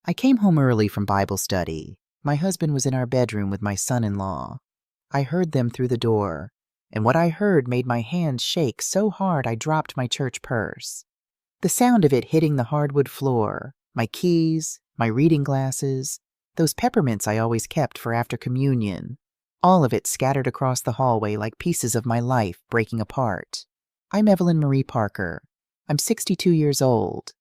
I came home early from Bible study. My husband was in our bedroom with my son-in-law. I heard them through the door, and what I heard made my hands shake so hard I dropped my church purse. The sound of it hitting the hardwood floor, my keys, my reading glasses, those peppermints I always kept for after communion, all of it scattered across the hallway like pieces of my life breaking apart. I'm Evelyn Marie Parker. I'm 62 years old.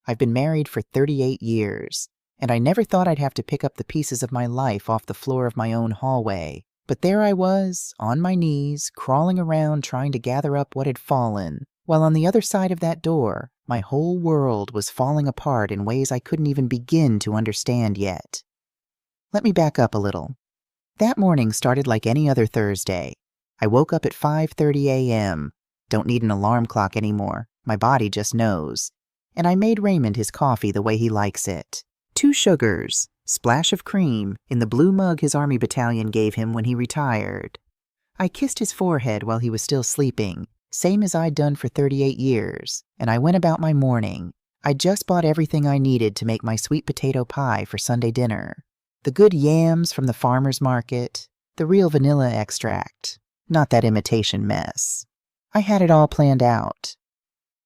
I've been married for 38 years, and I never thought I'd have to pick up the pieces of my life off the floor of my own hallway. But there I was, on my knees, crawling around trying to gather up what had fallen, while on the other side of that door, my whole world was falling apart in ways I couldn't even begin to understand yet. Let me back up a little. That morning started like any other Thursday. I woke up at 5:30 a.m. Don't need an alarm clock anymore. My body just knows. And I made Raymond his coffee the way he likes it. 2 sugars, splash of cream, in the blue mug his Army battalion gave him when he retired. I kissed his forehead while he was still sleeping, same as I'd done for 38 years, and I went about my morning. I just bought everything I needed to make my sweet potato pie for Sunday dinner. The good yams from the farmer's market, the real vanilla extract, not that imitation mess. I had it all planned out.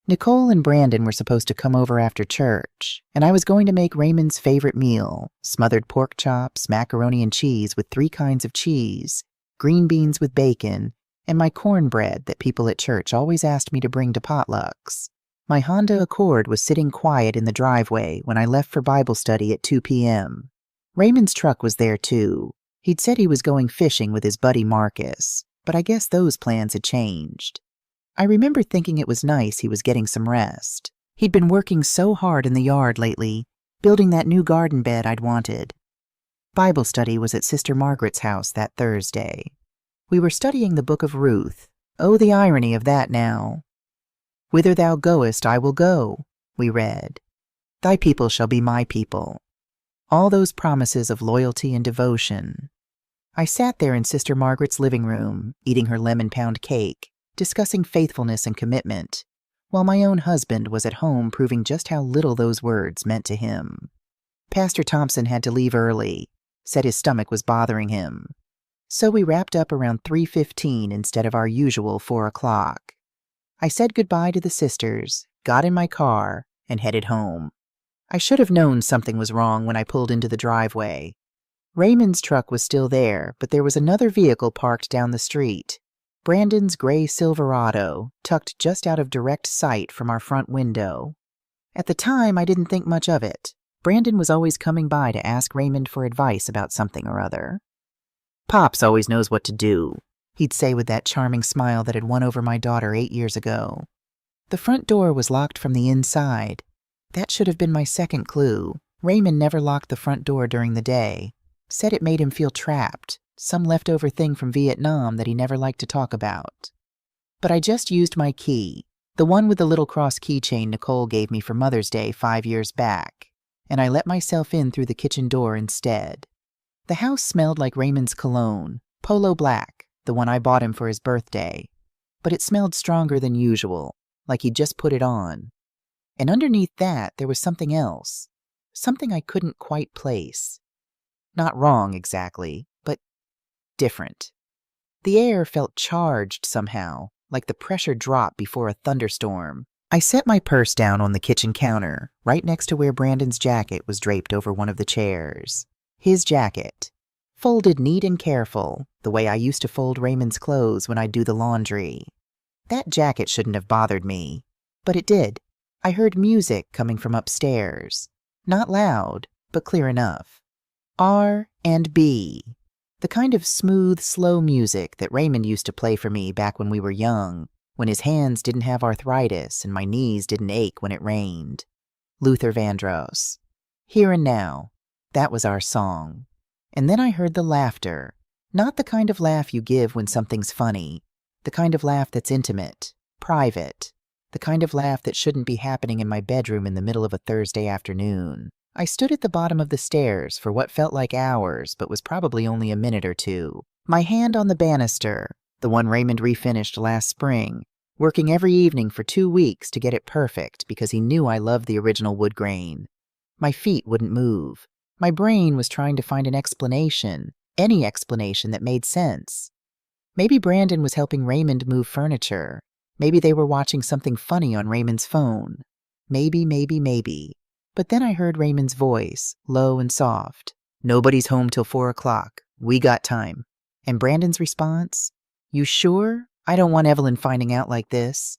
Nicole and Brandon were supposed to come over after church, and I was going to make Raymond's favorite meal, smothered pork chops, macaroni and cheese with 3 kinds of cheese, green beans with bacon, and my cornbread that people at church always asked me to bring to potlucks. My Honda Accord was sitting quiet in the driveway when I left for Bible study at 2 p.m. Raymond's truck was there too. He'd said he was going fishing with his buddy Marcus, but I guess those plans had changed. I remember thinking it was nice he was getting some rest. He'd been working so hard in the yard lately, building that new garden bed I'd wanted. Bible study was at Sister Margaret's house that Thursday. We were studying the book of Ruth. Oh, the irony of that now. "Whither thou goest, I will go," we read. "Thy people shall be my people." All those promises of loyalty and devotion. I sat there in Sister Margaret's living room, eating her lemon pound cake, discussing faithfulness and commitment, while my own husband was at home proving just how little those words meant to him. Pastor Thompson had to leave early, said his stomach was bothering him. So we wrapped up around 3:15 instead of our usual 4 o'clock. I said goodbye to the sisters, got in my car, and headed home. I should have known something was wrong when I pulled into the driveway. Raymond's truck was still there, but there was another vehicle parked down the street. Brandon's gray Silverado, tucked just out of direct sight from our front window. At the time, I didn't think much of it. Brandon was always coming by to ask Raymond for advice about something or other. "Pops always knows what to do," he'd say with that charming smile that had won over my daughter 8 years ago. The front door was locked from the inside. That should have been my second clue. Raymond never locked the front door during the day. Said it made him feel trapped. Some leftover thing from Vietnam that he never liked to talk about. But I just used my key, the one with the little cross keychain Nicole gave me for Mother's Day 5 years back, and I let myself in through the kitchen door instead. The house smelled like Raymond's cologne, Polo Black, the one I bought him for his birthday, but it smelled stronger than usual, like he'd just put it on. And underneath that, there was something else, something I couldn't quite place. Not wrong exactly, but different. The air felt charged somehow, like the pressure drop before a thunderstorm. I set my purse down on the kitchen counter, right next to where Brandon's jacket was draped over one of the chairs. His jacket, folded neat and careful, the way I used to fold Raymond's clothes when I'd do the laundry. That jacket shouldn't have bothered me, but it did. I heard music coming from upstairs. Not loud, but clear enough. R&B. The kind of smooth, slow music that Raymond used to play for me back when we were young, when his hands didn't have arthritis and my knees didn't ache when it rained. Luther Vandross. Here and Now. That was our song. And then I heard the laughter. Not the kind of laugh you give when something's funny. The kind of laugh that's intimate, private. The kind of laugh that shouldn't be happening in my bedroom in the middle of a Thursday afternoon. I stood at the bottom of the stairs for what felt like hours, but was probably only a minute or two. My hand on the banister, the one Raymond refinished last spring, working every evening for 2 weeks to get it perfect because he knew I loved the original wood grain. My feet wouldn't move. My brain was trying to find an explanation, any explanation that made sense. Maybe Brandon was helping Raymond move furniture. Maybe they were watching something funny on Raymond's phone. Maybe. But then I heard Raymond's voice, low and soft. "Nobody's home till 4 o'clock. We got time." And Brandon's response? "You sure? I don't want Evelyn finding out like this."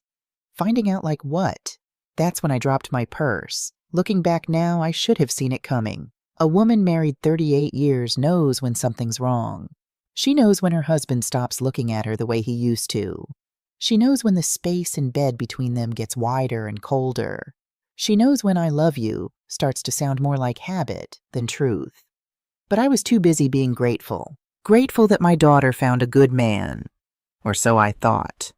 Finding out like what? That's when I dropped my purse. Looking back now, I should have seen it coming. A woman married 38 years knows when something's wrong. She knows when her husband stops looking at her the way he used to. She knows when the space in bed between them gets wider and colder. She knows when "I love you" starts to sound more like habit than truth. But I was too busy being grateful. Grateful that my daughter found a good man. Or so I thought.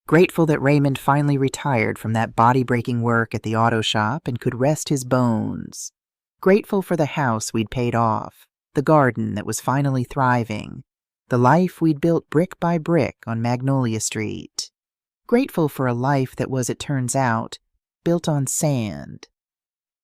Grateful that Raymond finally retired from that body-breaking work at the auto shop and could rest his bones. Grateful for the house we'd paid off, the garden that was finally thriving, the life we'd built brick by brick on Magnolia Street. Grateful for a life that was, it turns out, built on sand.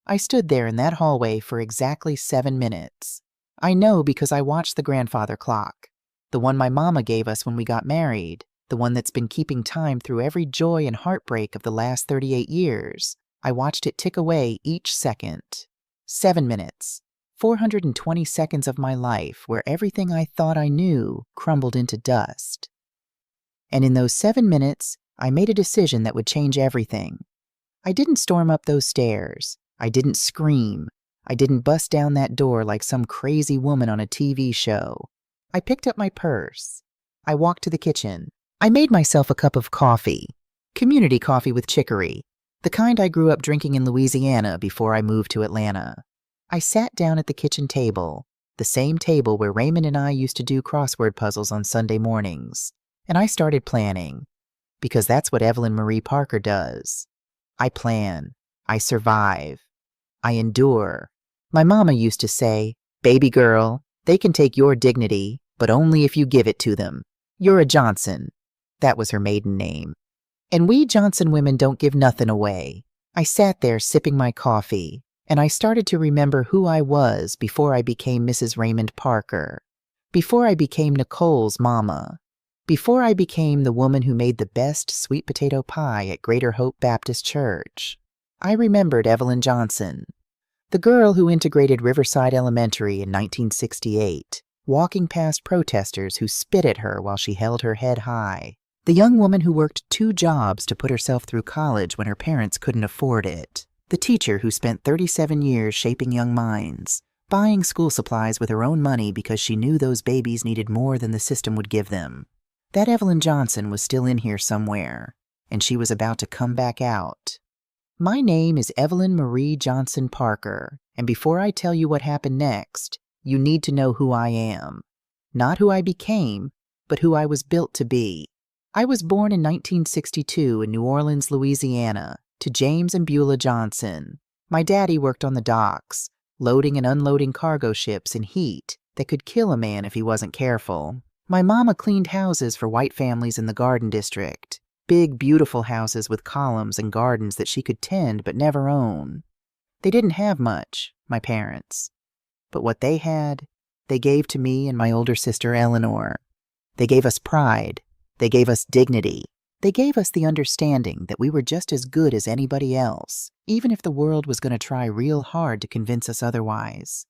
I stood there in that hallway for exactly 7 minutes. I know because I watched the grandfather clock, the one my mama gave us when we got married, the one that's been keeping time through every joy and heartbreak of the last 38 years. I watched it tick away each second. 7 minutes. 420 seconds of my life where everything I thought I knew crumbled into dust. And in those 7 minutes, I made a decision that would change everything. I didn't storm up those stairs. I didn't scream. I didn't bust down that door like some crazy woman on a TV show. I picked up my purse. I walked to the kitchen. I made myself a cup of coffee. Community coffee with chicory. The kind I grew up drinking in Louisiana before I moved to Atlanta. I sat down at the kitchen table, the same table where Raymond and I used to do crossword puzzles on Sunday mornings, and I started planning, because that's what Evelyn Marie Parker does. I plan. I survive. I endure. My mama used to say, "Baby girl, they can take your dignity, but only if you give it to them. You're a Johnson." That was her maiden name. And we Johnson women don't give nothing away. I sat there sipping my coffee, and I started to remember who I was before I became Mrs. Raymond Parker, before I became Nicole's mama, before I became the woman who made the best sweet potato pie at Greater Hope Baptist Church. I remembered Evelyn Johnson, the girl who integrated Riverside Elementary in 1968, walking past protesters who spit at her while she held her head high. The young woman who worked 2 jobs to put herself through college when her parents couldn't afford it. The teacher who spent 37 years shaping young minds, buying school supplies with her own money because she knew those babies needed more than the system would give them. That Evelyn Johnson was still in here somewhere, and she was about to come back out. My name is Evelyn Marie Johnson Parker, and before I tell you what happened next, you need to know who I am. Not who I became, but who I was built to be. I was born in 1962 in New Orleans, Louisiana, to James and Beulah Johnson. My daddy worked on the docks, loading and unloading cargo ships in heat that could kill a man if he wasn't careful. My mama cleaned houses for white families in the Garden District. Big, beautiful houses with columns and gardens that she could tend but never own. They didn't have much, my parents. But what they had, they gave to me and my older sister Eleanor. They gave us pride. They gave us dignity. They gave us the understanding that we were just as good as anybody else, even if the world was going to try real hard to convince us otherwise.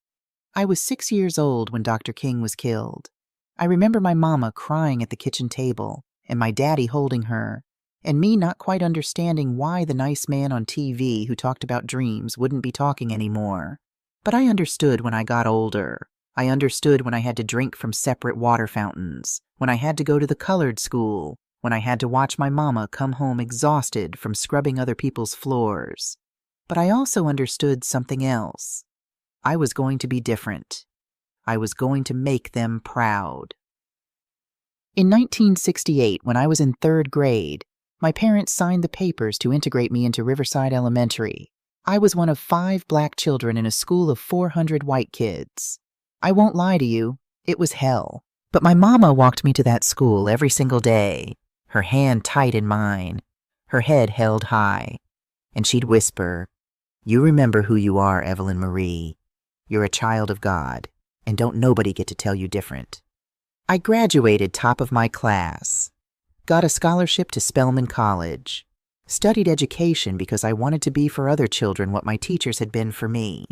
I was 6 years old when Dr. King was killed. I remember my mama crying at the kitchen table, and my daddy holding her, and me not quite understanding why the nice man on TV who talked about dreams wouldn't be talking anymore. But I understood when I got older. I understood when I had to drink from separate water fountains, when I had to go to the colored school, when I had to watch my mama come home exhausted from scrubbing other people's floors. But I also understood something else. I was going to be different. I was going to make them proud. In 1968, when I was in 3rd grade, my parents signed the papers to integrate me into Riverside Elementary. I was one of 5 black children in a school of 400 white kids. I won't lie to you, it was hell. But my mama walked me to that school every single day, her hand tight in mine, her head held high, and she'd whisper, You remember who you are, Evelyn Marie. You're a child of God, and don't nobody get to tell you different. I graduated top of my class, got a scholarship to Spelman College, studied education because I wanted to be for other children what my teachers had been for me,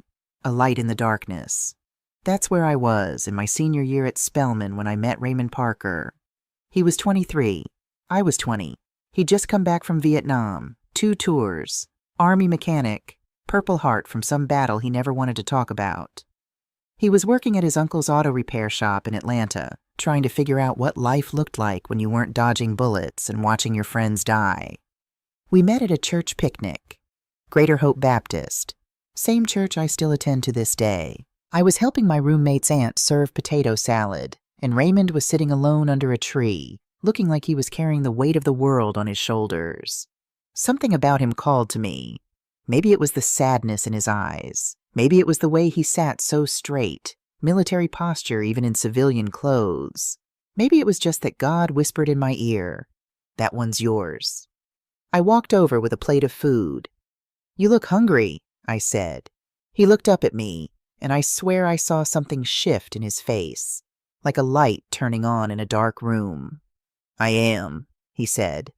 a light in the darkness. That's where I was in my senior year at Spelman when I met Raymond Parker. He was 23. I was 20. He'd just come back from Vietnam, 2 tours, Army mechanic, Purple Heart from some battle he never wanted to talk about. He was working at his uncle's auto repair shop in Atlanta, trying to figure out what life looked like when you weren't dodging bullets and watching your friends die. We met at a church picnic, Greater Hope Baptist, same church I still attend to this day. I was helping my roommate's aunt serve potato salad, and Raymond was sitting alone under a tree, looking like he was carrying the weight of the world on his shoulders. Something about him called to me. Maybe it was the sadness in his eyes. Maybe it was the way he sat so straight, military posture even in civilian clothes. Maybe it was just that God whispered in my ear, "That one's yours." I walked over with a plate of food. "You look hungry," I said. He looked up at me, and I swear I saw something shift in his face, like a light turning on in a dark room. "I am," he said.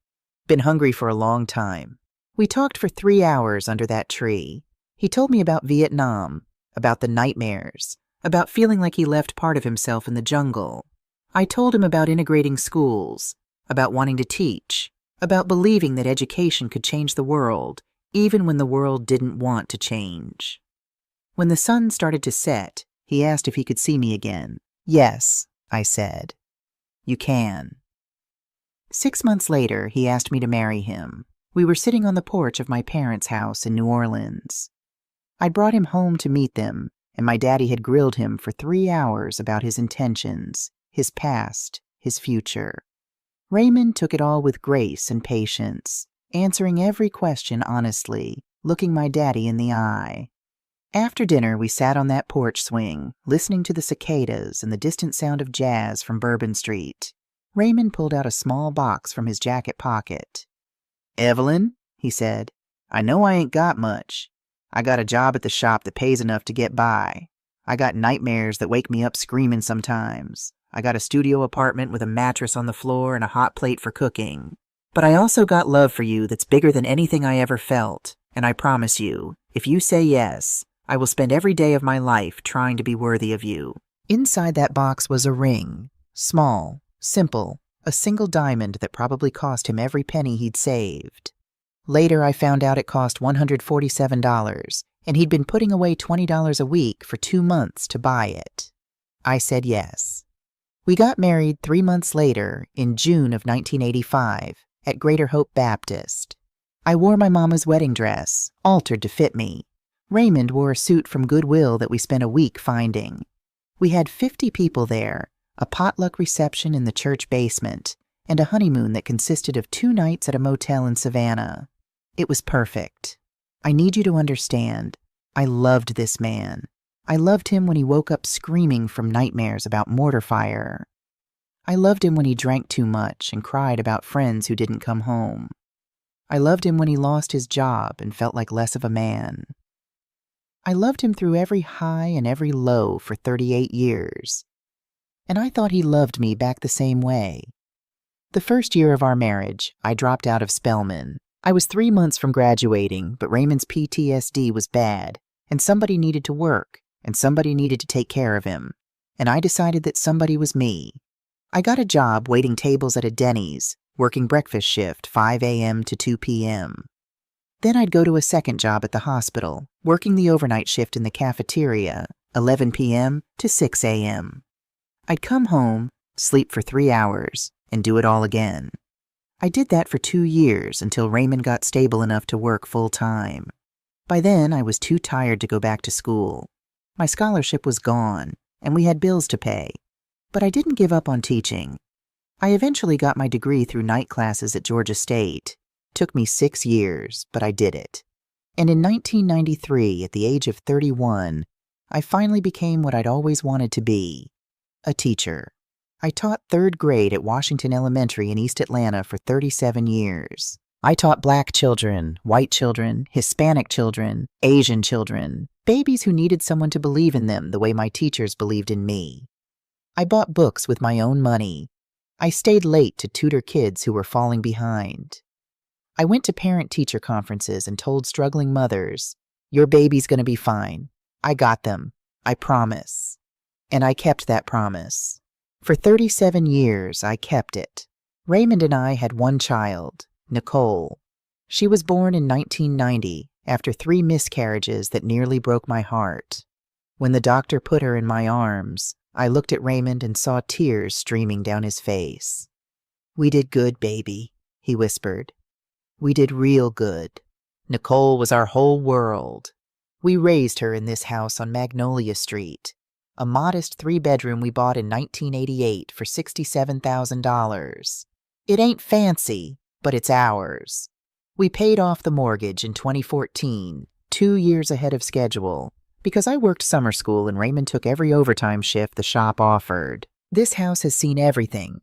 "Been hungry for a long time." We talked for 3 hours under that tree. He told me about Vietnam, about the nightmares, about feeling like he left part of himself in the jungle. I told him about integrating schools, about wanting to teach, about believing that education could change the world, even when the world didn't want to change. When the sun started to set, he asked if he could see me again. "Yes," I said. "You can." 6 months later, he asked me to marry him. We were sitting on the porch of my parents' house in New Orleans. I'd brought him home to meet them, and my daddy had grilled him for 3 hours about his intentions, his past, his future. Raymond took it all with grace and patience, answering every question honestly, looking my daddy in the eye. After dinner, we sat on that porch swing, listening to the cicadas and the distant sound of jazz from Bourbon Street. Raymond pulled out a small box from his jacket pocket. "Evelyn," he said, "I know I ain't got much. I got a job at the shop that pays enough to get by. I got nightmares that wake me up screaming sometimes. I got a studio apartment with a mattress on the floor and a hot plate for cooking. But I also got love for you that's bigger than anything I ever felt, and I promise you, if you say yes, I will spend every day of my life trying to be worthy of you." Inside that box was a ring, small, simple, a single diamond that probably cost him every penny he'd saved. Later, I found out it cost $147, and he'd been putting away $20 a week for 2 months to buy it. I said yes. We got married 3 months later, in June of 1985, at Greater Hope Baptist. I wore my mama's wedding dress, altered to fit me. Raymond wore a suit from Goodwill that we spent a week finding. We had 50 people there, a potluck reception in the church basement, and a honeymoon that consisted of 2 nights at a motel in Savannah. It was perfect. I need you to understand, I loved this man. I loved him when he woke up screaming from nightmares about mortar fire. I loved him when he drank too much and cried about friends who didn't come home. I loved him when he lost his job and felt like less of a man. I loved him through every high and every low for 38 years. And I thought he loved me back the same way. The first year of our marriage, I dropped out of Spelman. I was 3 months from graduating, but Raymond's PTSD was bad, and somebody needed to work, and somebody needed to take care of him. And I decided that somebody was me. I got a job waiting tables at a Denny's, working breakfast shift 5 a.m. to 2 p.m. Then I'd go to a second job at the hospital, working the overnight shift in the cafeteria, 11 p.m. to 6 a.m. I'd come home, sleep for 3 hours, and do it all again. I did that for 2 years until Raymond got stable enough to work full-time. By then, I was too tired to go back to school. My scholarship was gone, and we had bills to pay. But I didn't give up on teaching. I eventually got my degree through night classes at Georgia State. Took me 6 years, but I did it. And in 1993, at the age of 31, I finally became what I'd always wanted to be. A teacher. I taught 3rd grade at Washington Elementary in East Atlanta for 37 years. I taught black children, white children, Hispanic children, Asian children, babies who needed someone to believe in them the way my teachers believed in me. I bought books with my own money. I stayed late to tutor kids who were falling behind. I went to parent-teacher conferences and told struggling mothers, "Your baby's going to be fine. I got them. I promise." And I kept that promise. For 37 years, I kept it. Raymond and I had one child, Nicole. She was born in 1990 after 3 miscarriages that nearly broke my heart. When the doctor put her in my arms, I looked at Raymond and saw tears streaming down his face. "We did good, baby," he whispered. "We did real good. Nicole was our whole world. We raised her in this house on Magnolia Street, a modest 3-bedroom we bought in 1988 for $67,000. It ain't fancy, but it's ours. We paid off the mortgage in 2014, 2 years ahead of schedule, because I worked summer school and Raymond took every overtime shift the shop offered. This house has seen everything."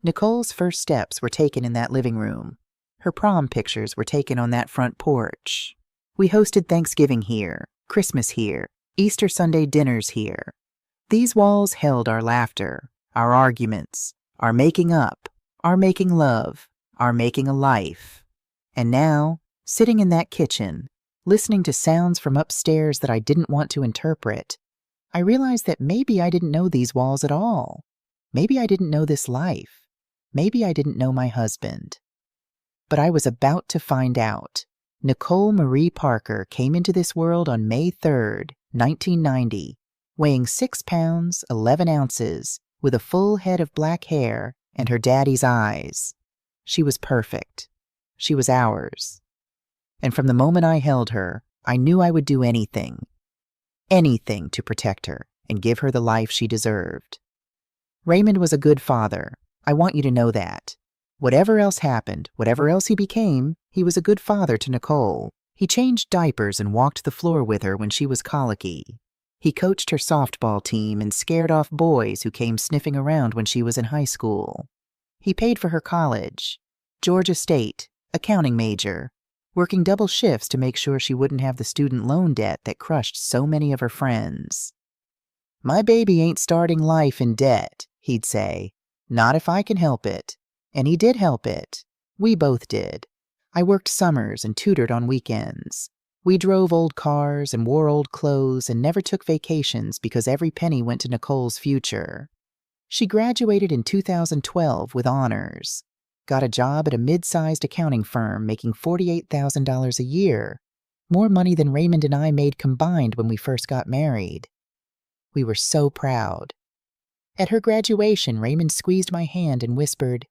Nicole's first steps were taken in that living room. Her prom pictures were taken on that front porch. We hosted Thanksgiving here, Christmas here, Easter Sunday dinners here. These walls held our laughter, our arguments, our making up, our making love, our making a life. And now, sitting in that kitchen, listening to sounds from upstairs that I didn't want to interpret, I realized that maybe I didn't know these walls at all. Maybe I didn't know this life. Maybe I didn't know my husband. But I was about to find out. Nicole Marie Parker came into this world on May 3rd, 1990, weighing 6 pounds, 11 ounces, with a full head of black hair and her daddy's eyes. She was perfect. She was ours. And from the moment I held her, I knew I would do anything to protect her and give her the life she deserved. Raymond was a good father. I want you to know that. Whatever else happened, whatever else he became, he was a good father to Nicole. He changed diapers and walked the floor with her when she was colicky. He coached her softball team and scared off boys who came sniffing around when she was in high school. He paid for her college, Georgia State, accounting major, working double shifts to make sure she wouldn't have the student loan debt that crushed so many of her friends. "My baby ain't starting life in debt," he'd say. "Not if I can help it." And he did help it. We both did. I worked summers and tutored on weekends. We drove old cars and wore old clothes and never took vacations because every penny went to Nicole's future. She graduated in 2012 with honors, got a job at a mid-sized accounting firm making $48,000 a year, more money than Raymond and I made combined when we first got married. We were so proud. At her graduation, Raymond squeezed my hand and whispered,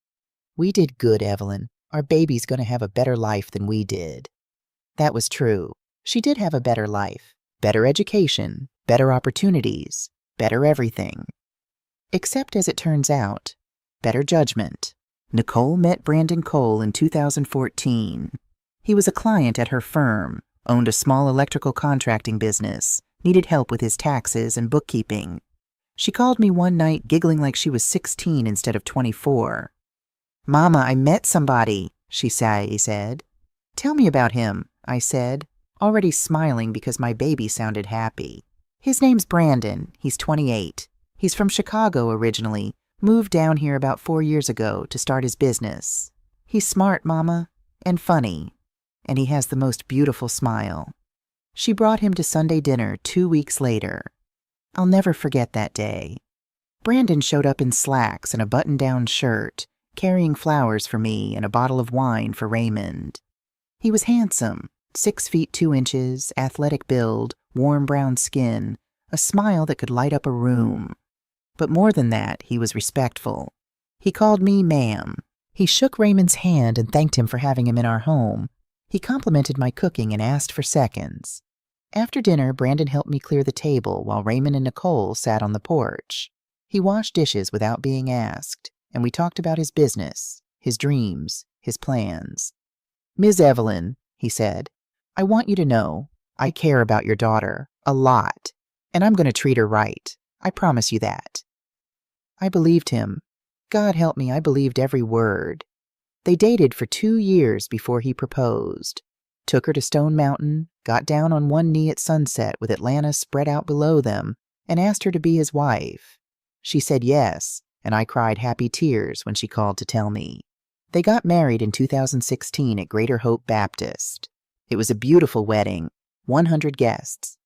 "We did good, Evelyn. Our baby's going to have a better life than we did." That was true. She did have a better life, better education, better opportunities, better everything. Except, as it turns out, better judgment. Nicole met Brandon Cole in 2014. He was a client at her firm, owned a small electrical contracting business, needed help with his taxes and bookkeeping. She called me one night giggling like she was 16 instead of 24. "Mama, I met somebody," she said. "Tell me about him," I said, already smiling because my baby sounded happy. "His name's Brandon. He's 28. He's from Chicago originally, moved down here about 4 years ago to start his business. He's smart, Mama, and funny, and he has the most beautiful smile." She brought him to Sunday dinner 2 weeks later. I'll never forget that day. Brandon showed up in slacks and a button-down shirt, carrying flowers for me and a bottle of wine for Raymond. He was handsome, 6 feet 2 inches, athletic build, warm brown skin, a smile that could light up a room. But more than that, he was respectful. He called me ma'am. He shook Raymond's hand and thanked him for having him in our home. He complimented my cooking and asked for seconds. After dinner, Brandon helped me clear the table while Raymond and Nicole sat on the porch. He washed dishes without being asked, and we talked about his business, his dreams, his plans. "Ms. Evelyn," he said, "I want you to know I care about your daughter a lot, and I'm going to treat her right. I promise you that." I believed him. God help me, I believed every word. They dated for 2 years before he proposed. Took her to Stone Mountain, got down on one knee at sunset with Atlanta spread out below them, and asked her to be his wife. She said yes, and I cried happy tears when she called to tell me. They got married in 2016 at Greater Hope Baptist. It was a beautiful wedding, 100 guests.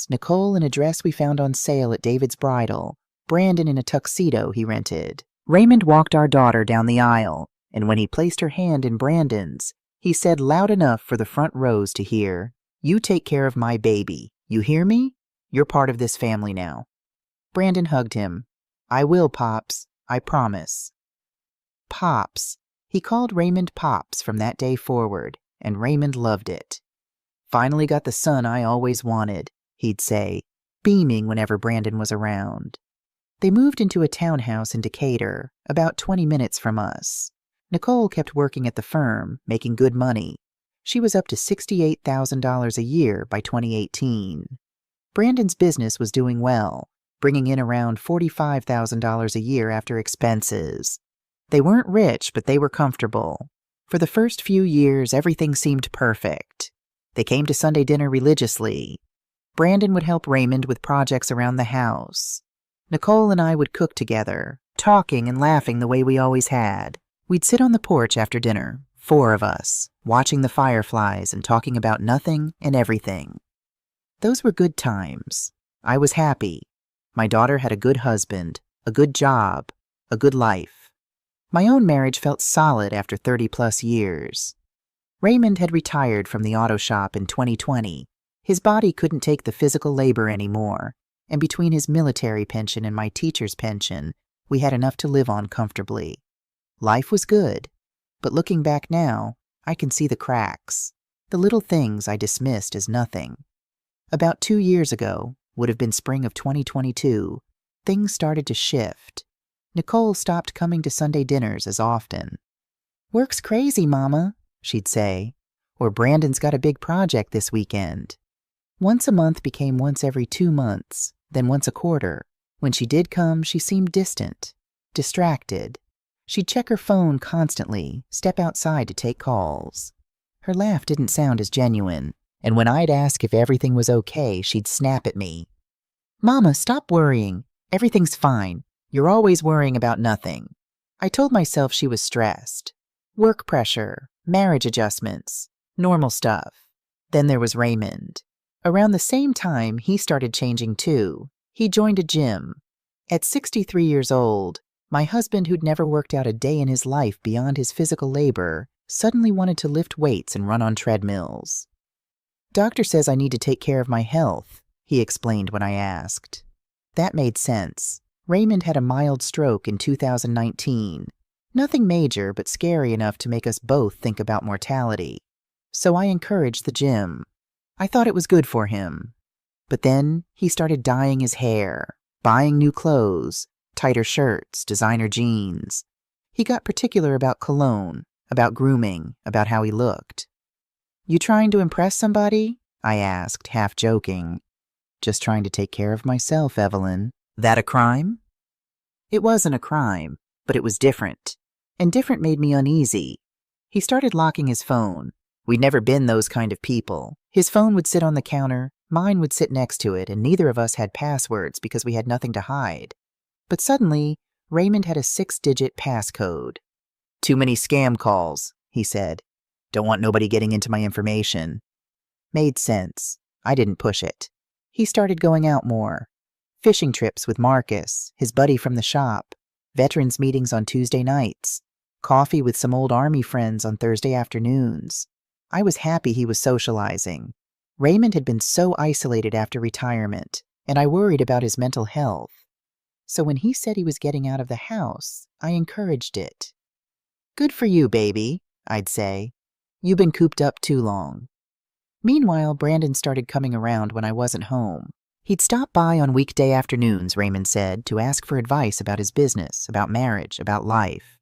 Nicole in a dress we found on sale at David's Bridal, Brandon in a tuxedo he rented. Raymond walked our daughter down the aisle, and when he placed her hand in Brandon's, he said loud enough for the front rows to hear, "You take care of my baby. You hear me? You're part of this family now." Brandon hugged him. "I will, Pops. I promise." Pops. He called Raymond Pops from that day forward, and Raymond loved it. "Finally got the son I always wanted," he'd say, beaming whenever Brandon was around. They moved into a townhouse in Decatur, about 20 minutes from us. Nicole kept working at the firm, making good money. She was up to $68,000 a year by 2018. Brandon's business was doing well, bringing in around $45,000 a year after expenses. They weren't rich, but they were comfortable. For the first few years, everything seemed perfect. They came to Sunday dinner religiously. Brandon would help Raymond with projects around the house. Nicole and I would cook together, talking and laughing the way we always had. We'd sit on the porch after dinner, 4 of us, watching the fireflies and talking about nothing and everything. Those were good times. I was happy. My daughter had a good husband, a good job, a good life. My own marriage felt solid after 30-plus years. Raymond had retired from the auto shop in 2020. His body couldn't take the physical labor anymore, and between his military pension and my teacher's pension, we had enough to live on comfortably. Life was good, but looking back now, I can see the cracks, the little things I dismissed as nothing. About 2 years ago, would have been spring of 2022, things started to shift. Nicole stopped coming to Sunday dinners as often. "Work's crazy, Mama," she'd say, or "Brandon's got a big project this weekend." Once a month became once every 2 months, then once a quarter. When she did come, she seemed distant, distracted. She'd check her phone constantly, step outside to take calls. Her laugh didn't sound as genuine, and when I'd ask if everything was okay, she'd snap at me. "Mama, stop worrying. Everything's fine. You're always worrying about nothing." I told myself she was stressed. Work pressure, marriage adjustments, normal stuff. Then there was Raymond. Around the same time, he started changing too. He joined a gym. At 63 years old, my husband, who'd never worked out a day in his life beyond his physical labor, suddenly wanted to lift weights and run on treadmills. "Doctor says I need to take care of my health," he explained when I asked. That made sense. Raymond had a mild stroke in 2019. Nothing major, but scary enough to make us both think about mortality. So I encouraged the gym. I thought it was good for him. But then he started dyeing his hair, buying new clothes, tighter shirts, designer jeans. He got particular about cologne, about grooming, about how he looked. "You trying to impress somebody?" I asked, half joking. "Just trying to take care of myself, Evelyn." "That a crime?" It wasn't a crime, but it was different. And different made me uneasy. He started locking his phone. We'd never been those kind of people. His phone would sit on the counter, mine would sit next to it, and neither of us had passwords because we had nothing to hide. But suddenly, Raymond had a 6-digit passcode. "Too many scam calls," he said. "Don't want nobody getting into my information." Made sense. I didn't push it. He started going out more. Fishing trips with Marcus, his buddy from the shop, veterans meetings on Tuesday nights, coffee with some old Army friends on Thursday afternoons. I was happy he was socializing. Raymond had been so isolated after retirement, and I worried about his mental health. So when he said he was getting out of the house, I encouraged it. "Good for you, baby," I'd say. "You've been cooped up too long." Meanwhile, Brandon started coming around when I wasn't home. He'd stop by on weekday afternoons, Raymond said, to ask for advice about his business, about marriage, about life.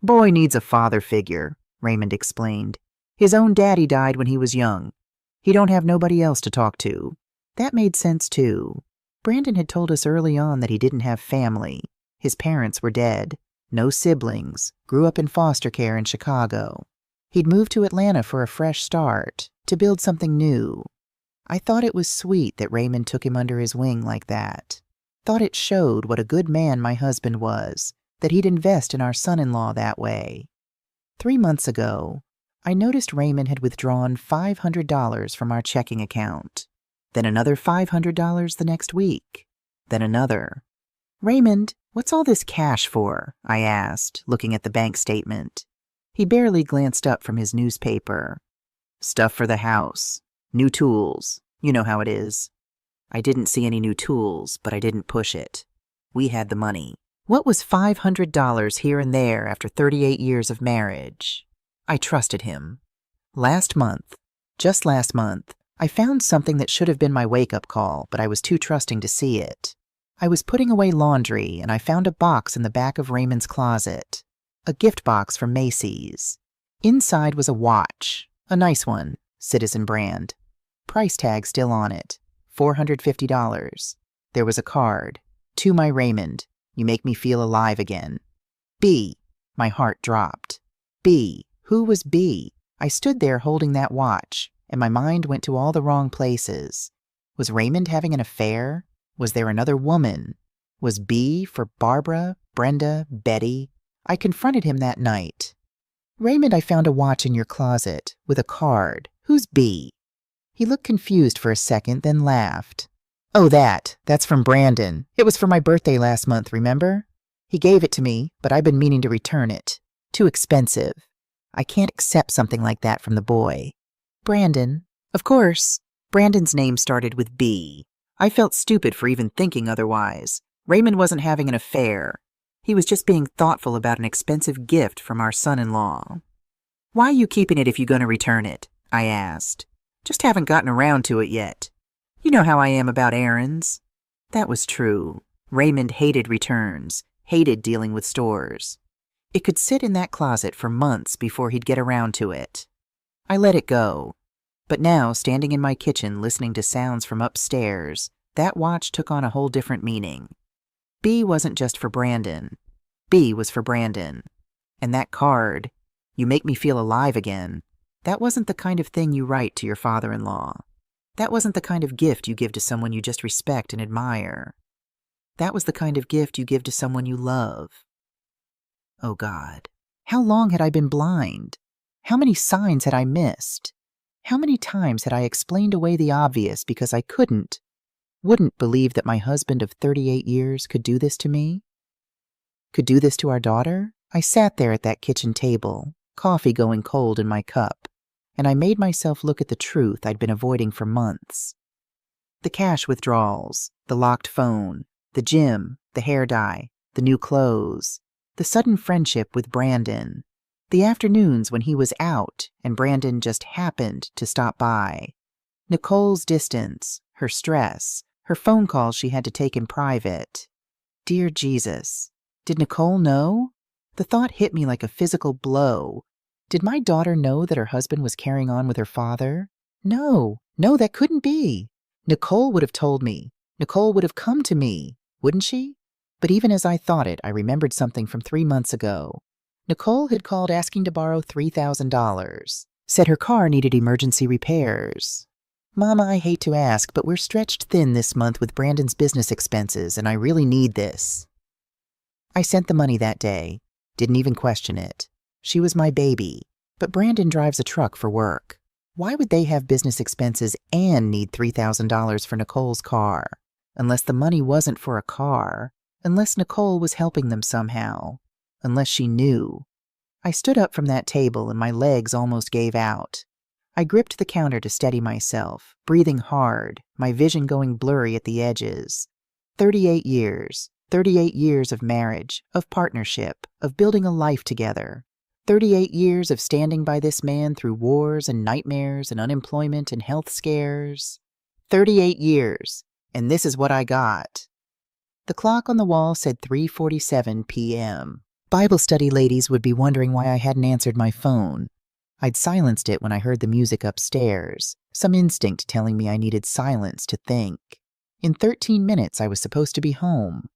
"Boy needs a father figure," Raymond explained. "His own daddy died when he was young. He don't have nobody else to talk to." That made sense, too. Brandon had told us early on that he didn't have family. His parents were dead. No siblings, grew up in foster care in Chicago. He'd moved to Atlanta for a fresh start, to build something new. I thought it was sweet that Raymond took him under his wing like that. Thought it showed what a good man my husband was, that he'd invest in our son-in-law that way. 3 months ago, I noticed Raymond had withdrawn $500 from our checking account. Then another $500 the next week. Then another. "Raymond, what's all this cash for?" I asked, looking at the bank statement. He barely glanced up from his newspaper. "Stuff for the house. New tools. You know how it is." I didn't see any new tools, but I didn't push it. We had the money. What was $500 here and there after 38 years of marriage? I trusted him. Just last month, I found something that should have been my wake-up call, but I was too trusting to see it. I was putting away laundry, and I found a box in the back of Raymond's closet. A gift box from Macy's. Inside was a watch. A nice one, Citizen brand. Price tag still on it. $450. There was a card. "To my Raymond, you make me feel alive again." B. My heart dropped. B. Who was B? I stood there holding that watch, and my mind went to all the wrong places. Was Raymond having an affair? Was there another woman? Was B for Barbara, Brenda, Betty? I confronted him that night. "Raymond, I found a watch in your closet, with a card. Who's B?" He looked confused for a second, then laughed. "Oh, that's from Brandon. It was for my birthday last month, remember? He gave it to me, but I've been meaning to return it. Too expensive. I can't accept something like that from the boy." "Brandon." Of course. Brandon's name started with B. I felt stupid for even thinking otherwise. Raymond wasn't having an affair. He was just being thoughtful about an expensive gift from our son-in-law. "Why are you keeping it if you're going to return it?" I asked. "Just haven't gotten around to it yet. You know how I am about errands." That was true. Raymond hated returns, hated dealing with stores. It could sit in that closet for months before he'd get around to it. I let it go. But now, standing in my kitchen listening to sounds from upstairs, that watch took on a whole different meaning. B wasn't just for Brandon. B was for Brandon. And that card, "You make me feel alive again," that wasn't the kind of thing you write to your father-in-law. That wasn't the kind of gift you give to someone you just respect and admire. That was the kind of gift you give to someone you love. Oh God, how long had I been blind? How many signs had I missed? How many times had I explained away the obvious because I wouldn't believe that my husband of 38 years could do this to me? Could do this to our daughter? I sat there at that kitchen table, coffee going cold in my cup, and I made myself look at the truth I'd been avoiding for months. The cash withdrawals, the locked phone, the gym, the hair dye, the new clothes, the sudden friendship with Brandon, the afternoons when he was out and Brandon just happened to stop by, Nicole's distance, her stress, her phone calls she had to take in private. Dear Jesus, did Nicole know? The thought hit me like a physical blow. Did my daughter know that her husband was carrying on with her father? No, that couldn't be. Nicole would have told me. Nicole would have come to me, wouldn't she? But even as I thought it, I remembered something from 3 months ago. Nicole had called asking to borrow $3,000. Said her car needed emergency repairs. "Mama, I hate to ask, but we're stretched thin this month with Brandon's business expenses, and I really need this." I sent the money that day. Didn't even question it. She was my baby. But Brandon drives a truck for work. Why would they have business expenses and need $3,000 for Nicole's car? Unless the money wasn't for a car. Unless Nicole was helping them somehow. Unless she knew. I stood up from that table and my legs almost gave out. I gripped the counter to steady myself, breathing hard, my vision going blurry at the edges. 38 years. 38 years of marriage, of partnership, of building a life together. 38 years of standing by this man through wars and nightmares and unemployment and health scares. 38 years, and this is what I got. The clock on the wall said 3:47 p.m. Bible study ladies would be wondering why I hadn't answered my phone. I'd silenced it when I heard the music upstairs, some instinct telling me I needed silence to think. In 13 minutes I was supposed to be home.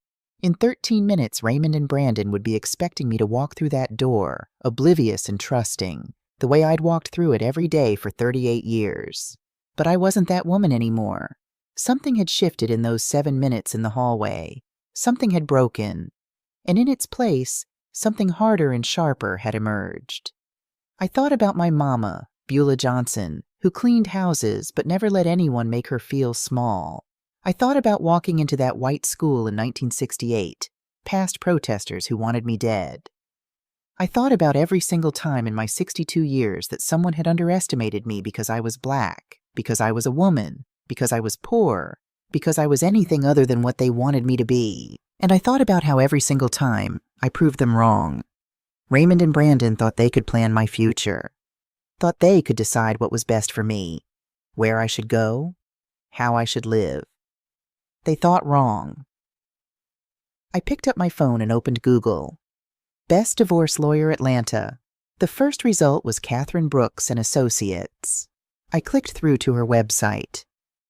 In 13 minutes, Raymond and Brandon would be expecting me to walk through that door, oblivious and trusting, the way I'd walked through it every day for 38 years. But I wasn't that woman anymore. Something had shifted in those 7 minutes in the hallway. Something had broken. And in its place, something harder and sharper had emerged. I thought about my mama, Beulah Johnson, who cleaned houses but never let anyone make her feel small. I thought about walking into that white school in 1968, past protesters who wanted me dead. I thought about every single time in my 62 years that someone had underestimated me because I was black, because I was a woman, because I was poor, because I was anything other than what they wanted me to be. And I thought about how every single time I proved them wrong. Raymond and Brandon thought they could plan my future, thought they could decide what was best for me, where I should go, how I should live. They thought wrong. I picked up my phone and opened Google. Best divorce lawyer Atlanta. The first result was Catherine Brooks and Associates. I clicked through to her website.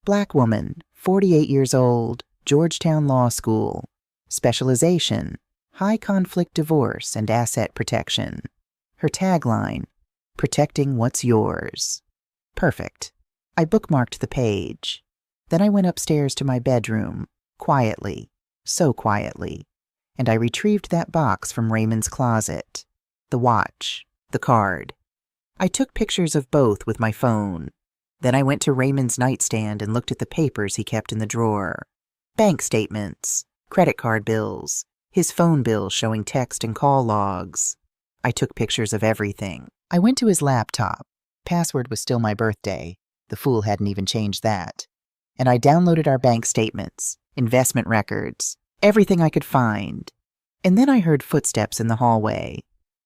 Black woman, 48 years old, Georgetown Law School. Specialization, high conflict divorce and asset protection. Her tagline, protecting what's yours. Perfect. I bookmarked the page. Then I went upstairs to my bedroom, quietly, so quietly, and I retrieved that box from Raymond's closet. The watch, the card. I took pictures of both with my phone. Then I went to Raymond's nightstand and looked at the papers he kept in the drawer. Bank statements, credit card bills, his phone bill showing text and call logs. I took pictures of everything. I went to his laptop. Password was still my birthday. The fool hadn't even changed that. And I downloaded our bank statements, investment records, everything I could find. And then I heard footsteps in the hallway.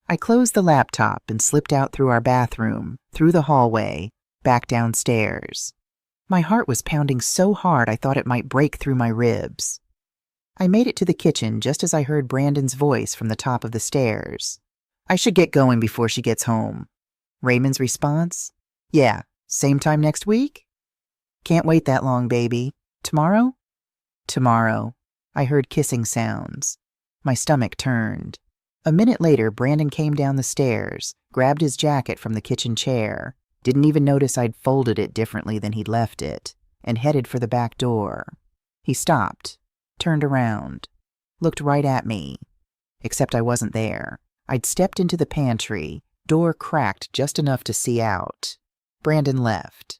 I closed the laptop and slipped out through our bathroom, through the hallway, back downstairs. My heart was pounding so hard I thought it might break through my ribs. I made it to the kitchen just as I heard Brandon's voice from the top of the stairs. I should get going before she gets home. Raymond's response? Yeah, same time next week? Can't wait that long, baby. Tomorrow? Tomorrow. I heard kissing sounds. My stomach turned. A minute later, Brandon came down the stairs, grabbed his jacket from the kitchen chair, didn't even notice I'd folded it differently than he'd left it, and headed for the back door. He stopped, turned around, looked right at me, except I wasn't there. I'd stepped into the pantry, door cracked just enough to see out. Brandon left.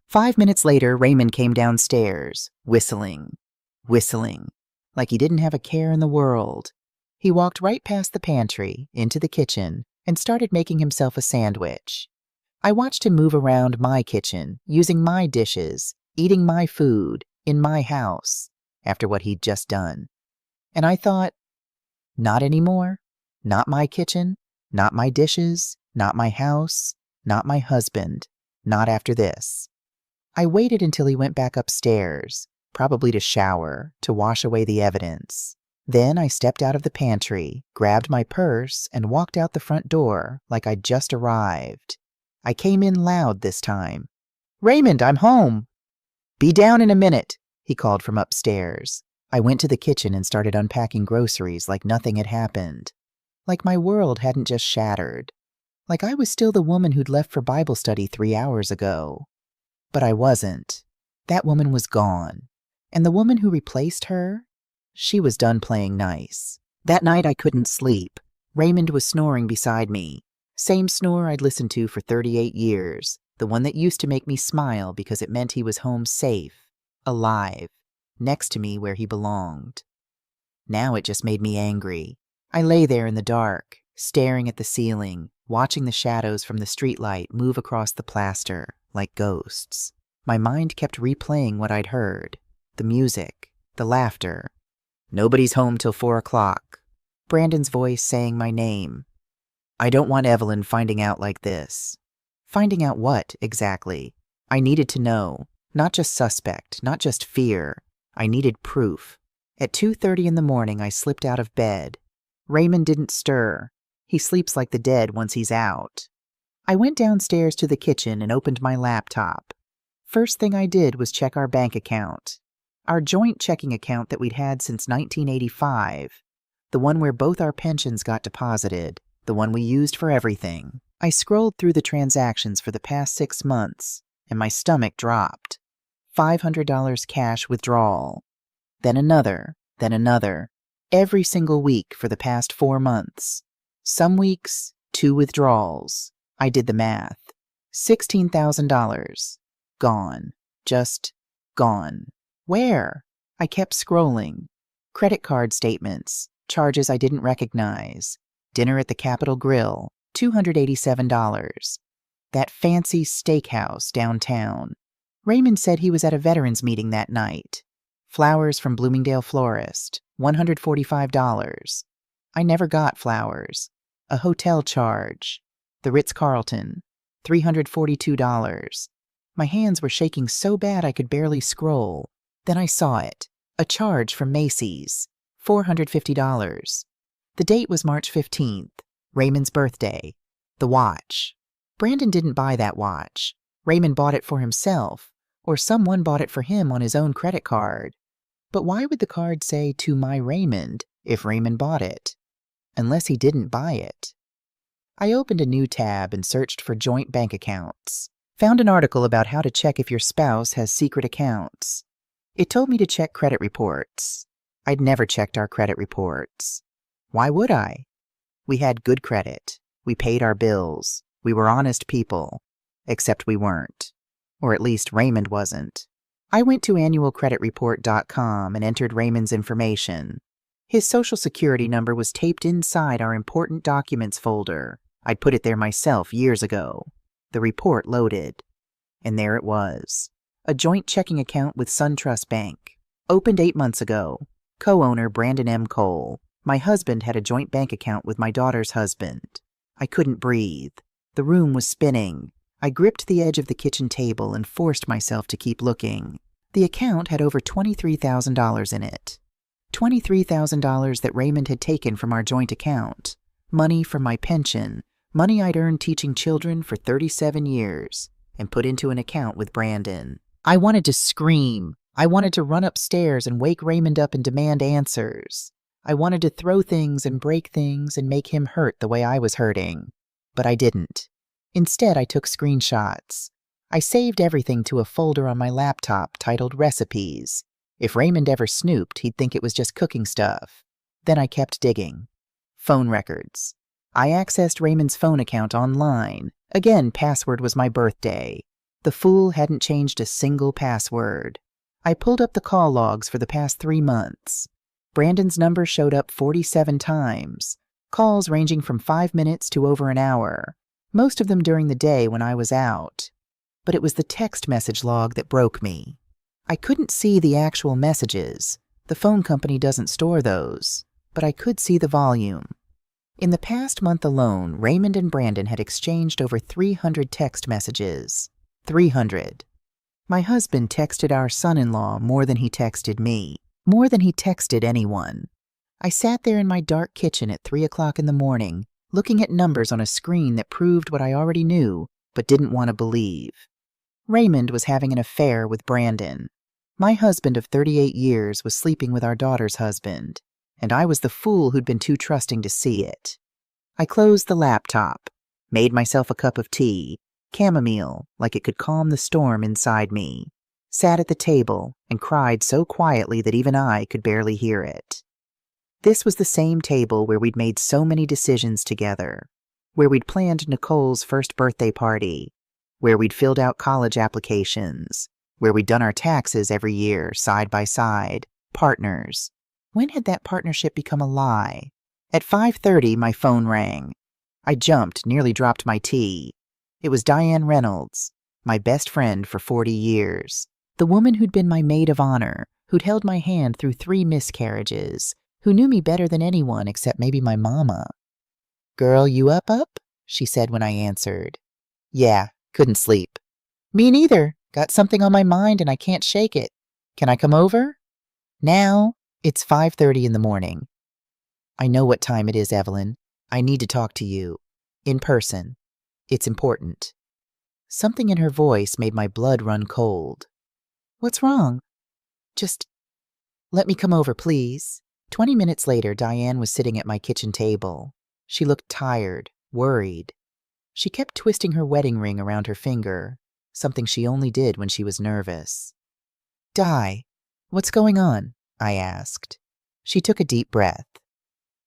5 minutes later, Raymond came downstairs, whistling, like he didn't have a care in the world. He walked right past the pantry, into the kitchen, and started making himself a sandwich. I watched him move around my kitchen, using my dishes, eating my food, in my house, after what he'd just done. And I thought, not anymore. Not my kitchen, not my dishes, not my house, not my husband, not after this. I waited until he went back upstairs, probably to shower, to wash away the evidence. Then I stepped out of the pantry, grabbed my purse, and walked out the front door like I'd just arrived. I came in loud this time. Raymond, I'm home. Be down in a minute, he called from upstairs. I went to the kitchen and started unpacking groceries like nothing had happened. Like my world hadn't just shattered. Like I was still the woman who'd left for Bible study 3 hours ago. But I wasn't. That woman was gone. And the woman who replaced her, she was done playing nice. That night I couldn't sleep. Raymond was snoring beside me. Same snore I'd listened to for 38 years. The one that used to make me smile because it meant he was home safe, alive, next to me where he belonged. Now it just made me angry. I lay there in the dark, staring at the ceiling, watching the shadows from the streetlight move across the plaster like ghosts. My mind kept replaying what I'd heard. The music, the laughter. Nobody's home till 4 o'clock. Brandon's voice saying my name. I don't want Evelyn finding out like this. Finding out what, exactly? I needed to know. Not just suspect, not just fear. I needed proof. At 2:30 in the morning, I slipped out of bed. Raymond didn't stir. He sleeps like the dead once he's out. I went downstairs to the kitchen and opened my laptop. First thing I did was check our bank account. Our joint checking account that we'd had since 1985. The one where both our pensions got deposited. The one we used for everything. I scrolled through the transactions for the past 6 months, and my stomach dropped. $500 cash withdrawal. Then another. Every single week for the past 4 months. Some weeks, 2 withdrawals. I did the math. $16,000. Gone. Just gone. Where? I kept scrolling. Credit card statements. Charges I didn't recognize. Dinner at the Capitol Grill. $287. That fancy steakhouse downtown. Raymond said he was at a veterans meeting that night. Flowers from Bloomingdale Florist. $145. I never got flowers. A hotel charge. The Ritz-Carlton. $342. My hands were shaking so bad I could barely scroll. Then I saw it. A charge from Macy's. $450. The date was March 15th, Raymond's birthday. The watch. Brandon didn't buy that watch. Raymond bought it for himself, or someone bought it for him on his own credit card. But why would the card say, "To my Raymond," if Raymond bought it? Unless he didn't buy it. I opened a new tab and searched for joint bank accounts. Found an article about how to check if your spouse has secret accounts. It told me to check credit reports. I'd never checked our credit reports. Why would I? We had good credit. We paid our bills. We were honest people. Except we weren't. Or at least Raymond wasn't. I went to annualcreditreport.com and entered Raymond's information. His social security number was taped inside our important documents folder. I'd put it there myself years ago. The report loaded. And there it was. A joint checking account with SunTrust Bank. Opened 8 months ago. Co-owner Brandon M. Cole. My husband had a joint bank account with my daughter's husband. I couldn't breathe. The room was spinning. I gripped the edge of the kitchen table and forced myself to keep looking. The account had over $23,000 in it. $23,000 that Raymond had taken from our joint account. Money from my pension. Money I'd earned teaching children for 37 years and put into an account with Brandon. I wanted to scream. I wanted to run upstairs and wake Raymond up and demand answers. I wanted to throw things and break things and make him hurt the way I was hurting. But I didn't. Instead, I took screenshots. I saved everything to a folder on my laptop titled Recipes. If Raymond ever snooped, he'd think it was just cooking stuff. Then I kept digging. Phone records. I accessed Raymond's phone account online. Again, password was my birthday. The fool hadn't changed a single password. I pulled up the call logs for the past 3 months. Brandon's number showed up 47 times. Calls ranging from 5 minutes to over an hour. Most of them during the day when I was out. But it was the text message log that broke me. I couldn't see the actual messages. The phone company doesn't store those. But I could see the volume. In the past month alone, Raymond and Brandon had exchanged over 300 text messages. 300. My husband texted our son-in-law more than he texted me. More than he texted anyone. I sat there in my dark kitchen at 3 o'clock in the morning, looking at numbers on a screen that proved what I already knew, but didn't want to believe. Raymond was having an affair with Brandon. My husband of 38 years was sleeping with our daughter's husband, and I was the fool who'd been too trusting to see it. I closed the laptop, made myself a cup of tea, chamomile, like it could calm the storm inside me, sat at the table, and cried so quietly that even I could barely hear it. This was the same table where we'd made so many decisions together, where we'd planned Nicole's first birthday party, where we'd filled out college applications, where we'd done our taxes every year, side by side, partners. When had that partnership become a lie? At 5:30, my phone rang. I jumped, nearly dropped my tea. It was Diane Reynolds, my best friend for 40 years. The woman who'd been my maid of honor, who'd held my hand through 3 miscarriages, who knew me better than anyone except maybe my mama. "Girl, you up?" she said when I answered. "Yeah, couldn't sleep." "Me neither. Got something on my mind and I can't shake it. Can I come over?" "Now? It's 5:30 in the morning." "I know what time it is, Evelyn. I need to talk to you. In person. It's important." Something in her voice made my blood run cold. "What's wrong?" "Just Let me come over, please. 20 minutes later, Diane was sitting at my kitchen table. She looked tired, worried. She kept twisting her wedding ring around her finger, something she only did when she was nervous. Di, what's going on? I asked. She took a deep breath.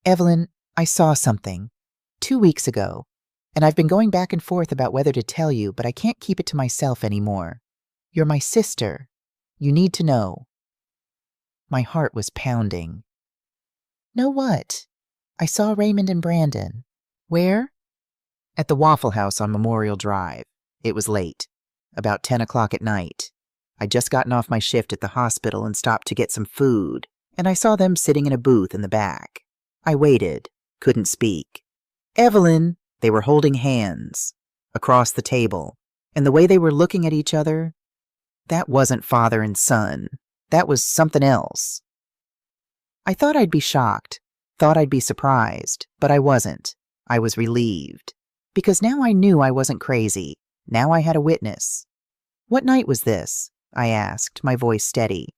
Evelyn, I saw something 2 weeks ago, and I've been going back and forth about whether to tell you, but I can't keep it to myself anymore. You're my sister. You need to know. My heart was pounding. Know what? I saw Raymond and Brandon. Where? At the Waffle House on Memorial Drive. It was late, about 10 o'clock at night. I'd just gotten off my shift at the hospital and stopped to get some food, and I saw them sitting in a booth in the back. I waited, couldn't speak. Evelyn! They were holding hands, across the table, and the way they were looking at each other, that wasn't father and son. That was something else. I thought I'd be shocked, thought I'd be surprised, but I wasn't. I was relieved. Because now I knew I wasn't crazy. Now I had a witness. What night was this? I asked, my voice steady.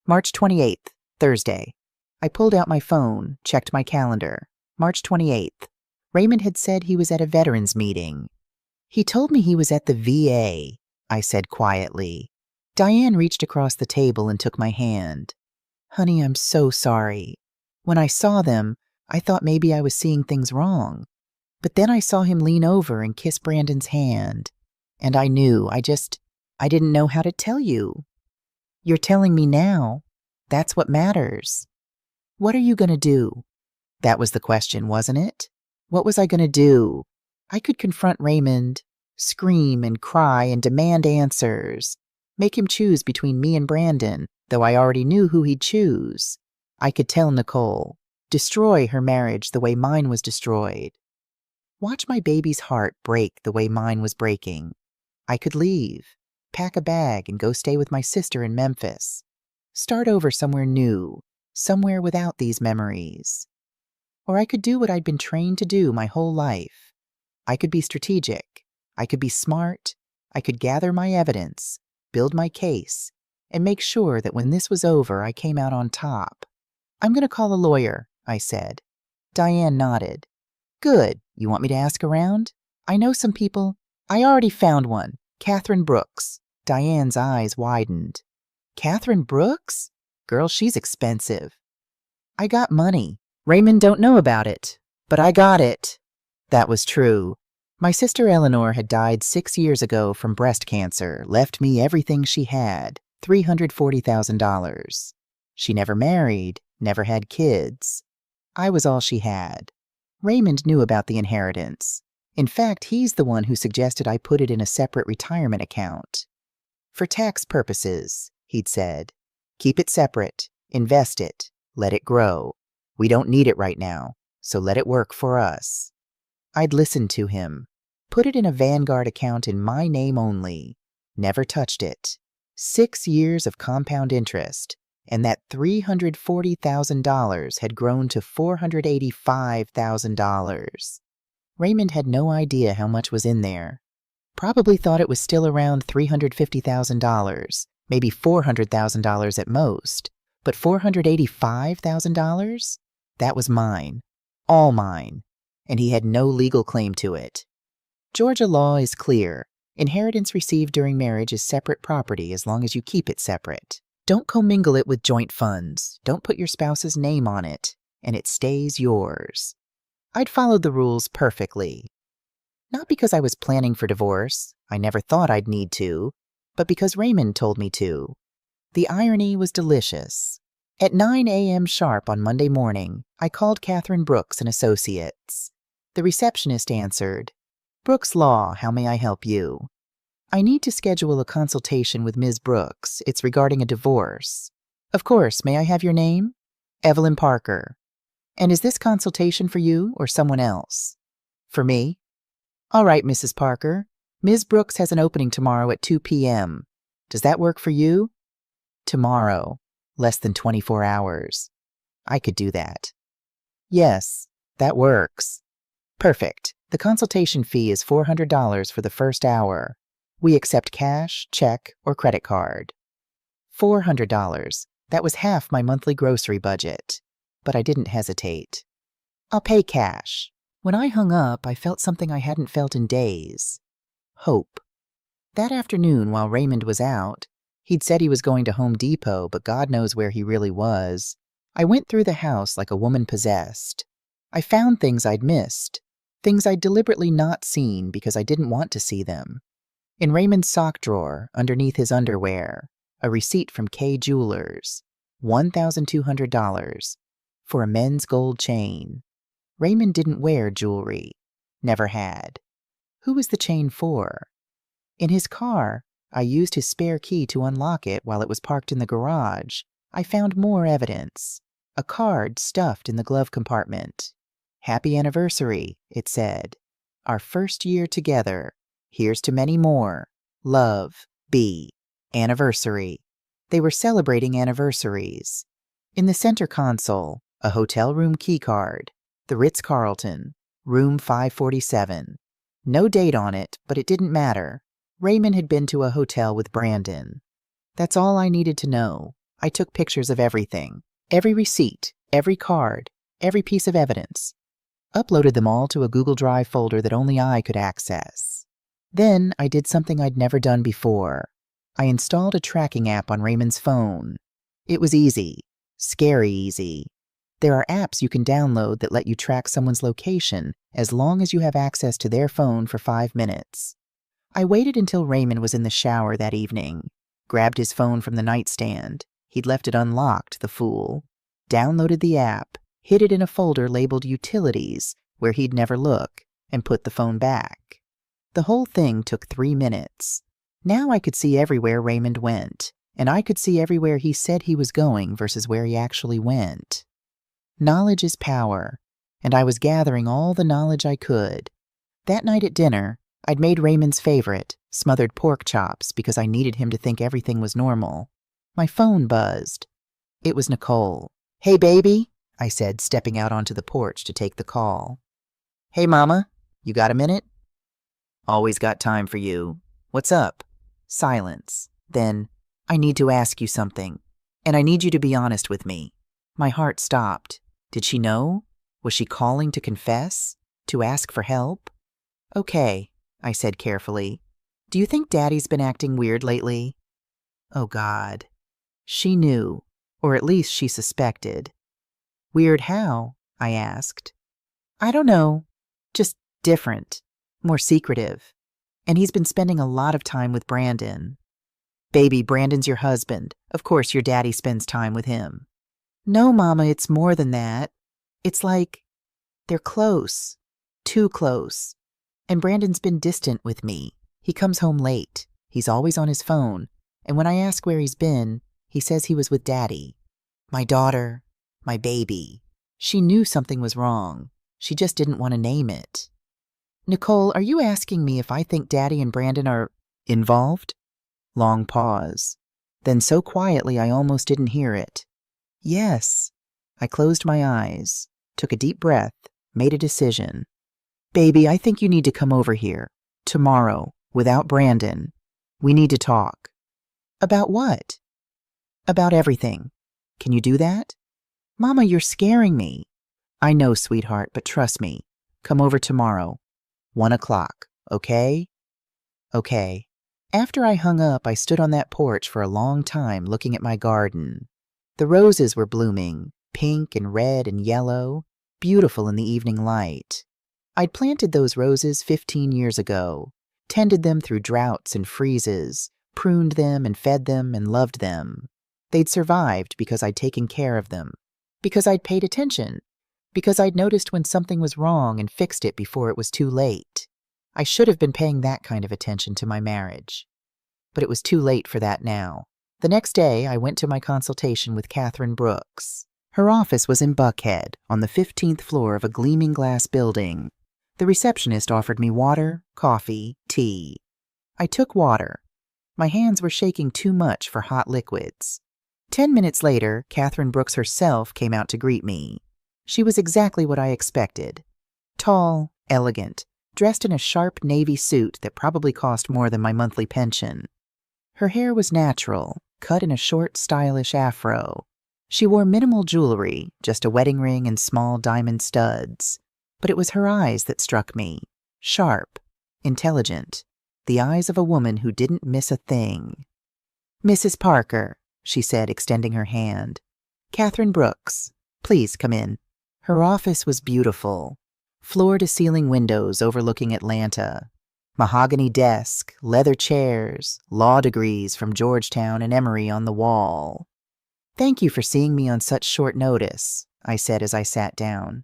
March 28th, Thursday. I pulled out my phone, checked my calendar. March 28th. Raymond had said he was at a veterans meeting. He told me he was at the VA, I said quietly. Diane reached across the table and took my hand. Honey, I'm so sorry. When I saw them, I thought maybe I was seeing things wrong. But then I saw him lean over and kiss Brandon's hand. And I knew, I didn't know how to tell you. You're telling me now. That's what matters. What are you going to do? That was the question, wasn't it? What was I going to do? I could confront Raymond, scream and cry and demand answers, make him choose between me and Brandon, though I already knew who he'd choose. I could tell Nicole, destroy her marriage the way mine was destroyed. Watch my baby's heart break the way mine was breaking. I could leave, pack a bag and go stay with my sister in Memphis. Start over somewhere new, somewhere without these memories. Or I could do what I'd been trained to do my whole life. I could be strategic. I could be smart. I could gather my evidence, build my case, and make sure that when this was over, I came out on top. I'm going to call a lawyer, I said. Diane nodded. Good. You want me to ask around? I know some people. I already found one. Catherine Brooks. Diane's eyes widened. Catherine Brooks? Girl, she's expensive. I got money. Raymond don't know about it, but I got it. That was true. My sister Eleanor had died 6 years ago from breast cancer, left me everything she had, $340,000. She never married, never had kids. I was all she had. Raymond knew about the inheritance. In fact, he's the one who suggested I put it in a separate retirement account. For tax purposes, he'd said. Keep it separate, invest it, let it grow. We don't need it right now, so let it work for us. I'd listened to him. Put it in a Vanguard account in my name only. Never touched it. 6 years of compound interest, and that $340,000 had grown to $485,000. Raymond had no idea how much was in there. Probably thought it was still around $350,000, maybe $400,000 at most. But $485,000? That was mine. All mine. And he had no legal claim to it. Georgia law is clear. Inheritance received during marriage is separate property as long as you keep it separate. Don't commingle it with joint funds. Don't put your spouse's name on it. And it stays yours. I'd followed the rules perfectly. Not because I was planning for divorce. I never thought I'd need to. But because Raymond told me to. The irony was delicious. At 9 a.m. sharp on Monday morning, I called Catherine Brooks and Associates. The receptionist answered, Brooks Law, how may I help you? I need to schedule a consultation with Ms. Brooks. It's regarding a divorce. Of course, may I have your name? Evelyn Parker. And is this consultation for you or someone else? For me? All right, Mrs. Parker. Ms. Brooks has an opening tomorrow at 2 p.m. Does that work for you? Tomorrow. Less than 24 hours. I could do that. Yes, that works. Perfect. The consultation fee is $400 for the first hour. We accept cash, check, or credit card. $400. That was half my monthly grocery budget. But I didn't hesitate. I'll pay cash. When I hung up, I felt something I hadn't felt in days. Hope. That afternoon, while Raymond was out, he'd said he was going to Home Depot, but God knows where he really was. I went through the house like a woman possessed. I found things I'd missed, things I'd deliberately not seen because I didn't want to see them. In Raymond's sock drawer, underneath his underwear, a receipt from K Jewelers, $1,200, for a men's gold chain. Raymond didn't wear jewelry. Never had. Who was the chain for? In his car, I used his spare key to unlock it while it was parked in the garage. I found more evidence. A card stuffed in the glove compartment. Happy anniversary, it said. Our first year together. Here's to many more. Love, B. Anniversary. They were celebrating anniversaries. In the center console, a hotel room keycard. The Ritz-Carlton, room 547. No date on it, but it didn't matter. Raymond had been to a hotel with Brandon. That's all I needed to know. I took pictures of everything. Every receipt, every card, every piece of evidence. Uploaded them all to a Google Drive folder that only I could access. Then I did something I'd never done before. I installed a tracking app on Raymond's phone. It was easy. Scary easy. There are apps you can download that let you track someone's location as long as you have access to their phone for 5 minutes. I waited until Raymond was in the shower that evening, grabbed his phone from the nightstand. He'd left it unlocked, the fool. Downloaded the app, hid it in a folder labeled Utilities, where he'd never look, and put the phone back. The whole thing took 3 minutes. Now I could see everywhere Raymond went, and I could see everywhere he said he was going versus where he actually went. Knowledge is power, and I was gathering all the knowledge I could. That night at dinner, I'd made Raymond's favorite, smothered pork chops, because I needed him to think everything was normal. My phone buzzed. It was Nicole. "Hey, baby," I said, stepping out onto the porch to take the call. "Hey, Mama, you got a minute?" "Always got time for you. What's up?" Silence. Then, "I need to ask you something, and I need you to be honest with me." My heart stopped. Did she know? Was she calling to confess? To ask for help? "Okay," I said carefully. "Do you think Daddy's been acting weird lately?" Oh, God. She knew, or at least she suspected. "Weird how?" I asked. "I don't know. Just different. More secretive. And he's been spending a lot of time with Brandon." "Baby, Brandon's your husband. Of course your daddy spends time with him." "No, Mama, it's more than that. It's like they're close. Too close. And Brandon's been distant with me. He comes home late. He's always on his phone. And when I ask where he's been, he says he was with Daddy. My daughter, my baby." She knew something was wrong. She just didn't want to name it. "Nicole, are you asking me if I think Daddy and Brandon are involved?" Long pause. Then so quietly I almost didn't hear it. "Yes." I closed my eyes, took a deep breath, made a decision. "Baby, I think you need to come over here. Tomorrow, without Brandon. We need to talk." "About what?" "About everything. Can you do that?" "Mama, you're scaring me." "I know, sweetheart, but trust me. Come over tomorrow. 1 o'clock, okay?" "Okay." After I hung up, I stood on that porch for a long time looking at my garden. The roses were blooming, pink and red and yellow, beautiful in the evening light. I'd planted those roses 15 years ago, tended them through droughts and freezes, pruned them and fed them and loved them. They'd survived because I'd taken care of them, because I'd paid attention, because I'd noticed when something was wrong and fixed it before it was too late. I should have been paying that kind of attention to my marriage. But it was too late for that now. The next day, I went to my consultation with Catherine Brooks. Her office was in Buckhead, on the 15th floor of a gleaming glass building. The receptionist offered me water, coffee, tea. I took water. My hands were shaking too much for hot liquids. 10 minutes later, Catherine Brooks herself came out to greet me. She was exactly what I expected. Tall, elegant, dressed in a sharp navy suit that probably cost more than my monthly pension. Her hair was natural, cut in a short, stylish afro. She wore minimal jewelry, just a wedding ring and small diamond studs. But it was her eyes that struck me. Sharp, intelligent, the eyes of a woman who didn't miss a thing. "Mrs. Parker," she said, extending her hand. "Catherine Brooks, please come in." Her office was beautiful. Floor-to-ceiling windows overlooking Atlanta. Mahogany desk, leather chairs, law degrees from Georgetown and Emory on the wall. "Thank you for seeing me on such short notice," I said as I sat down.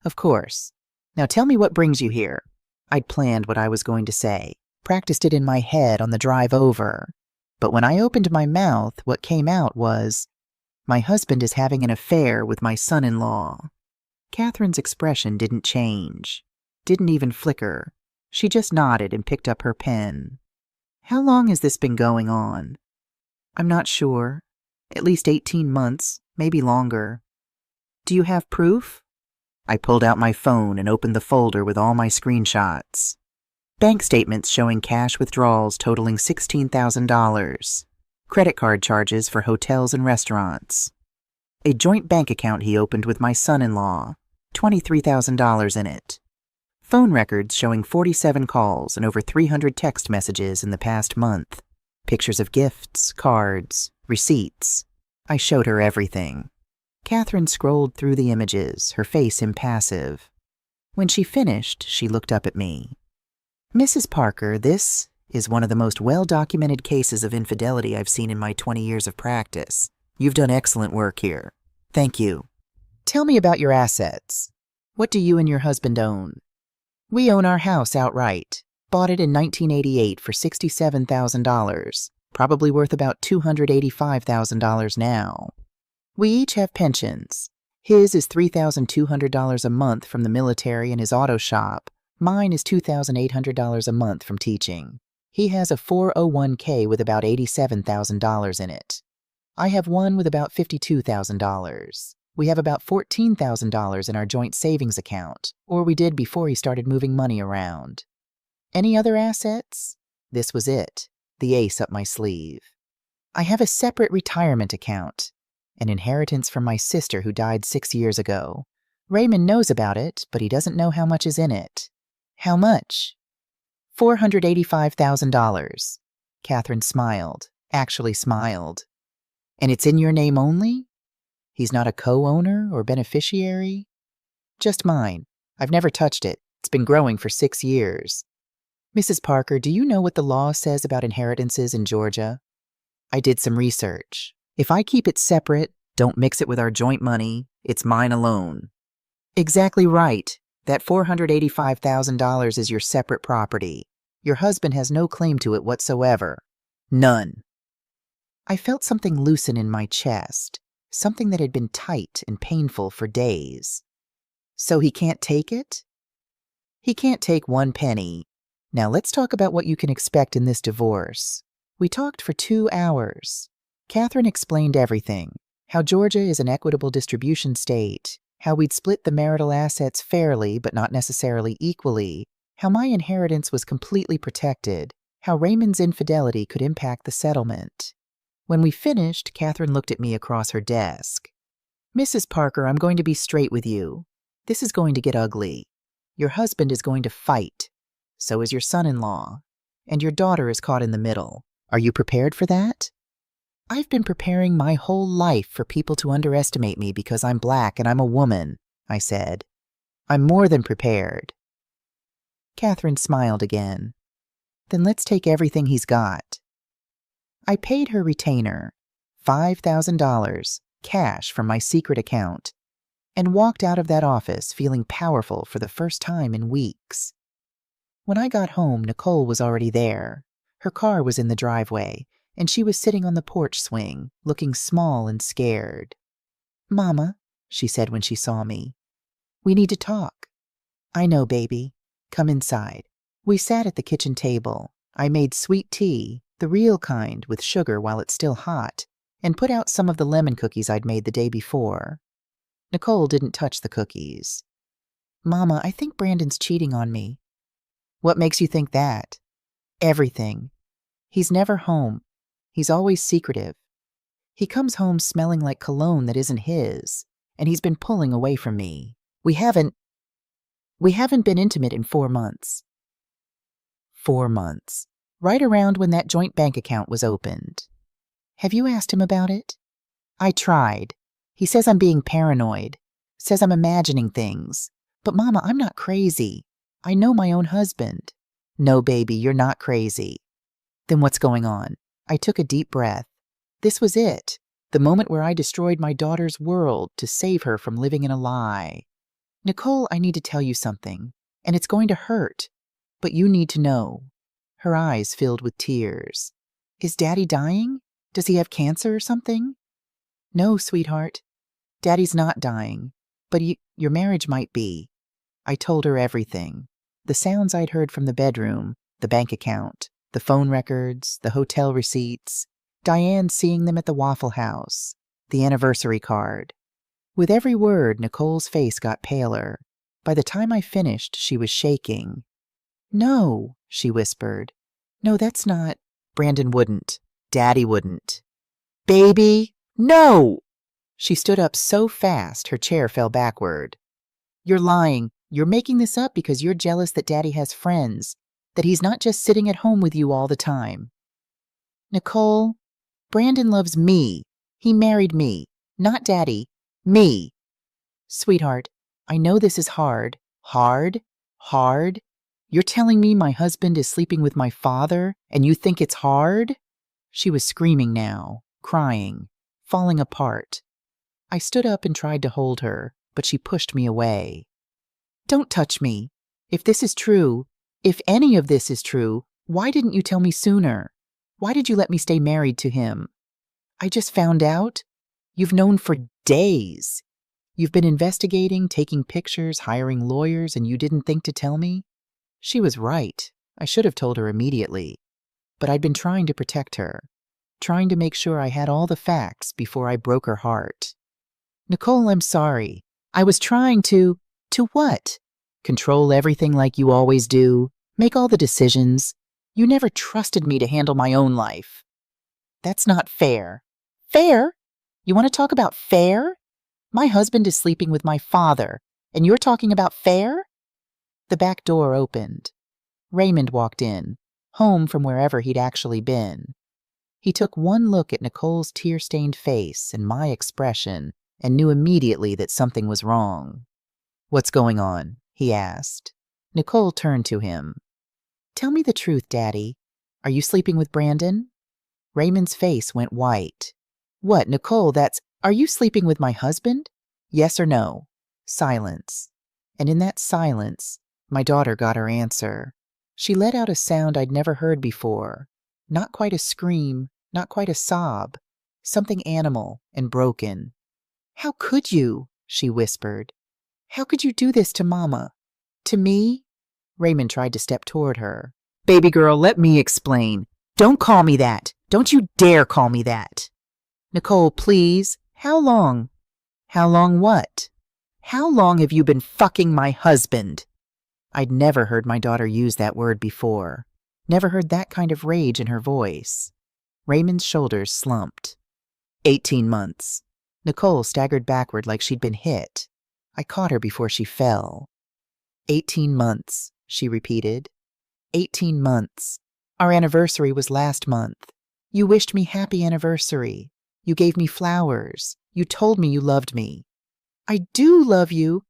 "Of course. Now tell me what brings you here." I'd planned what I was going to say, practiced it in my head on the drive over. But when I opened my mouth, what came out was, "My husband is having an affair with my son-in-law." Catherine's expression didn't change, didn't even flicker. She just nodded and picked up her pen. "How long has this been going on?" "I'm not sure. At least 18 months, maybe longer." "Do you have proof?" I pulled out my phone and opened the folder with all my screenshots. Bank statements showing cash withdrawals totaling $16,000. Credit card charges for hotels and restaurants. A joint bank account he opened with my son-in-law, $23,000 in it. Phone records showing 47 calls and over 300 text messages in the past month. Pictures of gifts, cards, receipts. I showed her everything. Catherine scrolled through the images, her face impassive. When she finished, she looked up at me. "Mrs. Parker, this is one of the most well-documented cases of infidelity I've seen in my 20 years of practice. You've done excellent work here. Thank you. Tell me about your assets. What do you and your husband own?" "We own our house outright. Bought it in 1988 for $67,000, probably worth about $285,000 now. We each have pensions. His is $3,200 a month from the military and his auto shop. Mine is $2,800 a month from teaching. He has a 401k with about $87,000 in it. I have one with about $52,000. We have about $14,000 in our joint savings account, or we did before he started moving money around." "Any other assets?" This was it, the ace up my sleeve. "I have a separate retirement account, an inheritance from my sister who died 6 years ago. Raymond knows about it, but he doesn't know how much is in it." "How much?" $485,000. Catherine smiled, actually smiled. "And it's in your name only? He's not a co-owner or beneficiary?" "Just mine. I've never touched it. It's been growing for 6 years. Mrs. Parker, do you know what the law says about inheritances in Georgia?" I did some research. If I keep it separate, don't mix it with our joint money, it's mine alone. "Exactly right. That $485,000 is your separate property. Your husband has no claim to it whatsoever. None." I felt something loosen in my chest, something that had been tight and painful for days. "So he can't take it?" "He can't take 1 penny. Now let's talk about what you can expect in this divorce." We talked for 2 hours. Catherine explained everything, how Georgia is an equitable distribution state, how we'd split the marital assets fairly but not necessarily equally, how my inheritance was completely protected, how Raymond's infidelity could impact the settlement. When we finished, Catherine looked at me across her desk. "Mrs. Parker, I'm going to be straight with you. This is going to get ugly. Your husband is going to fight. So is your son-in-law. And your daughter is caught in the middle. Are you prepared for that?" "I've been preparing my whole life for people to underestimate me because I'm black and I'm a woman," I said. "I'm more than prepared." Catherine smiled again. "Then let's take everything he's got." I paid her retainer, $5,000, cash from my secret account, and walked out of that office feeling powerful for the first time in weeks. When I got home, Nicole was already there. Her car was in the driveway, and she was sitting on the porch swing, looking small and scared. "Mama," she said when she saw me, "we need to talk." "I know, baby. Come inside." We sat at the kitchen table. I made sweet tea, the real kind with sugar while it's still hot, and put out some of the lemon cookies I'd made the day before. Nicole didn't touch the cookies. "Mama, I think Brandon's cheating on me." "What makes you think that?" "Everything. He's never home. He's always secretive. He comes home smelling like cologne that isn't his, and he's been pulling away from me. We haven't been intimate in 4 months. 4 months. Right around when that joint bank account was opened. Have you asked him about it? I tried. He says I'm being paranoid. Says I'm imagining things. But Mama, I'm not crazy. I know my own husband. No, baby, you're not crazy. Then what's going on? I took a deep breath. This was it. The moment where I destroyed my daughter's world to save her from living in a lie. Nicole, I need to tell you something, and it's going to hurt, but you need to know. Her eyes filled with tears. Is Daddy dying? Does he have cancer or something? No, sweetheart. Daddy's not dying, but your marriage might be. I told her everything. The sounds I'd heard from the bedroom, the bank account, the phone records, the hotel receipts, Diane seeing them at the Waffle House, the anniversary card. With every word, Nicole's face got paler. By the time I finished, she was shaking. No, she whispered. No, that's not. Brandon wouldn't. Daddy wouldn't. Baby, no! She stood up so fast her chair fell backward. You're lying. You're making this up because you're jealous that Daddy has friends, that he's not just sitting at home with you all the time. Nicole, Brandon loves me. He married me. Not Daddy. Me. Sweetheart, I know this is hard. Hard? You're telling me my husband is sleeping with my father, and you think it's hard? She was screaming now, crying, falling apart. I stood up and tried to hold her, but she pushed me away. Don't touch me. If this is true, if any of this is true, why didn't you tell me sooner? Why did you let me stay married to him? I just found out. You've known for days. You've been investigating, taking pictures, hiring lawyers, and you didn't think to tell me? She was right. I should have told her immediately. But I'd been trying to protect her, trying to make sure I had all the facts before I broke her heart. Nicole, I'm sorry. I was trying to... To what? Control everything like you always do? Make all the decisions? You never trusted me to handle my own life. That's not fair. Fair? You want to talk about fair? My husband is sleeping with my father, and you're talking about fair? The back door opened. Raymond walked in, home from wherever he'd actually been. He took one look at Nicole's tear-stained face and my expression and knew immediately that something was wrong. What's going on? He asked. Nicole turned to him. Tell me the truth, Daddy. Are you sleeping with Brandon? Raymond's face went white. What, Nicole, are you sleeping with my husband? Yes or no? Silence. And in that silence, my daughter got her answer. She let out a sound I'd never heard before. Not quite a scream, not quite a sob. Something animal and broken. How could you? She whispered. How could you do this to Mama? To me? Raymond tried to step toward her. Baby girl, let me explain. Don't call me that. Don't you dare call me that. Nicole, please. How long? How long what? How long have you been fucking my husband? I'd never heard my daughter use that word before. Never heard that kind of rage in her voice. Raymond's shoulders slumped. 18 months. Nicole staggered backward like she'd been hit. I caught her before she fell. 18 months, she repeated. 18 months. Our anniversary was last month. You wished me happy anniversary. You gave me flowers. You told me you loved me. I do love you.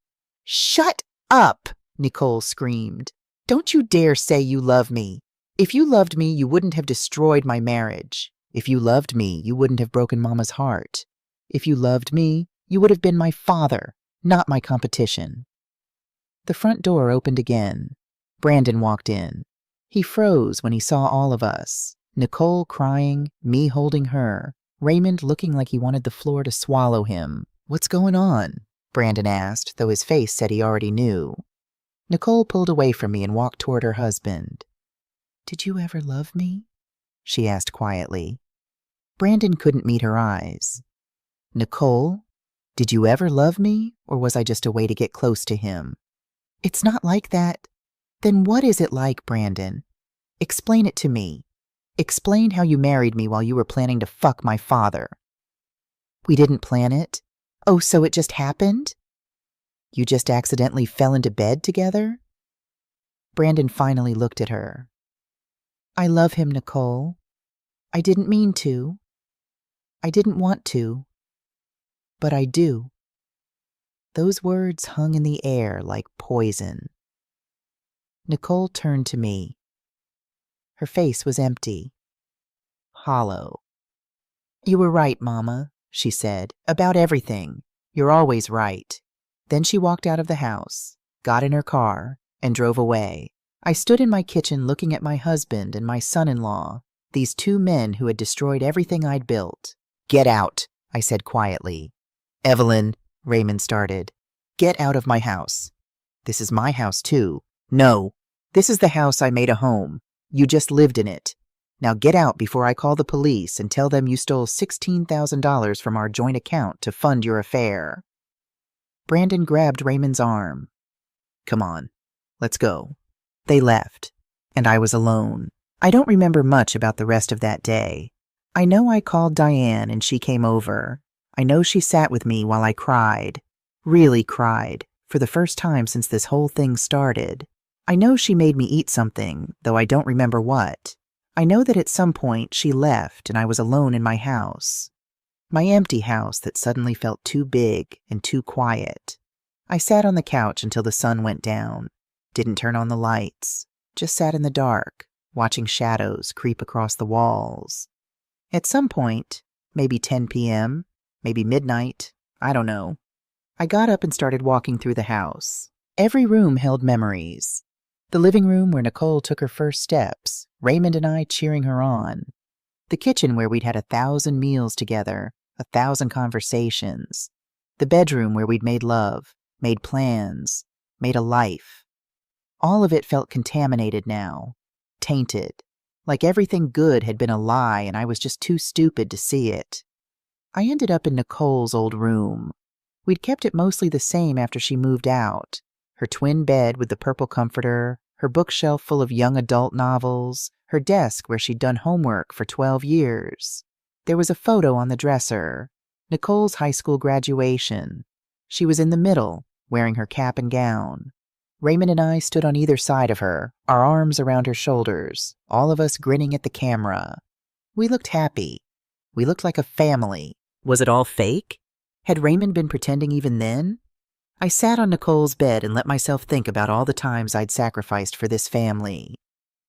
Shut up, Nicole screamed. Don't you dare say you love me. If you loved me, you wouldn't have destroyed my marriage. If you loved me, you wouldn't have broken Mama's heart. If you loved me, you would have been my father, not my competition. The front door opened again. Brandon walked in. He froze when he saw all of us. Nicole crying, me holding her, Raymond looking like he wanted the floor to swallow him. What's going on? Brandon asked, though his face said he already knew. Nicole pulled away from me and walked toward her husband. Did you ever love me? She asked quietly. Brandon couldn't meet her eyes. Nicole, did you ever love me, or was I just a way to get close to him? It's not like that. Then what is it like, Brandon? Explain it to me. Explain how you married me while you were planning to fuck my father. We didn't plan it? Oh, so it just happened? You just accidentally fell into bed together? Brandon finally looked at her. I love him, Nicole. I didn't mean to. I didn't want to. But I do. Those words hung in the air like poison. Nicole turned to me. Her face was empty, hollow. You were right, Mama, she said, about everything. You're always right. Then she walked out of the house, got in her car, and drove away. I stood in my kitchen looking at my husband and my son-in-law, these two men who had destroyed everything I'd built. Get out, I said quietly. Evelyn, Raymond started. Get out of my house. This is my house, too. No, this is the house I made a home. You just lived in it. Now get out before I call the police and tell them you stole $16,000 from our joint account to fund your affair. Brandon grabbed Raymond's arm. Come on, let's go. They left, and I was alone. I don't remember much about the rest of that day. I know I called Diane and she came over. I know she sat with me while I cried, really cried, for the first time since this whole thing started. I know she made me eat something, though I don't remember what. I know that at some point she left and I was alone in my house. My empty house that suddenly felt too big and too quiet. I sat on the couch until the sun went down, didn't turn on the lights, just sat in the dark, watching shadows creep across the walls. At some point, maybe 10 p.m., maybe midnight, I don't know, I got up and started walking through the house. Every room held memories. The living room where Nicole took her first steps, Raymond and I cheering her on. The kitchen where we'd had 1,000 meals together, 1,000 conversations. The bedroom where we'd made love, made plans, made a life. All of it felt contaminated now, tainted, like everything good had been a lie and I was just too stupid to see it. I ended up in Nicole's old room. We'd kept it mostly the same after she moved out. Her twin bed with the purple comforter, her bookshelf full of young adult novels, her desk where she'd done homework for 12 years. There was a photo on the dresser, Nicole's high school graduation. She was in the middle, wearing her cap and gown. Raymond and I stood on either side of her, our arms around her shoulders, all of us grinning at the camera. We looked happy. We looked like a family. Was it all fake? Had Raymond been pretending even then? I sat on Nicole's bed and let myself think about all the times I'd sacrificed for this family.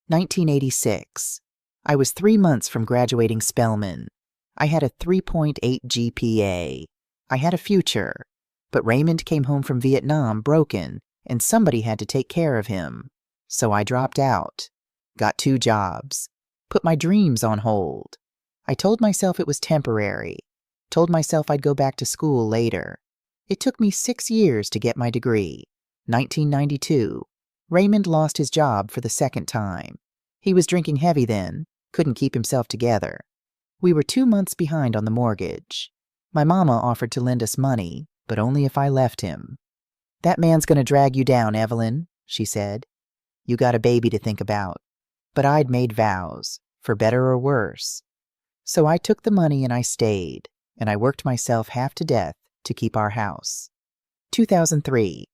1986. I was 3 months from graduating Spelman. I had a 3.8 GPA. I had a future. But Raymond came home from Vietnam broken, and somebody had to take care of him. So I dropped out. Got 2 jobs. Put my dreams on hold. I told myself it was temporary. Told myself I'd go back to school later. It took me 6 years to get my degree. 1992. Raymond lost his job for the second time. He was drinking heavy then, couldn't keep himself together. We were 2 months behind on the mortgage. My mama offered to lend us money, but only if I left him. That man's gonna drag you down, Evelyn, she said. You got a baby to think about. But I'd made vows, for better or worse. So I took the money and I stayed, and I worked myself half to death to keep our house. 2003.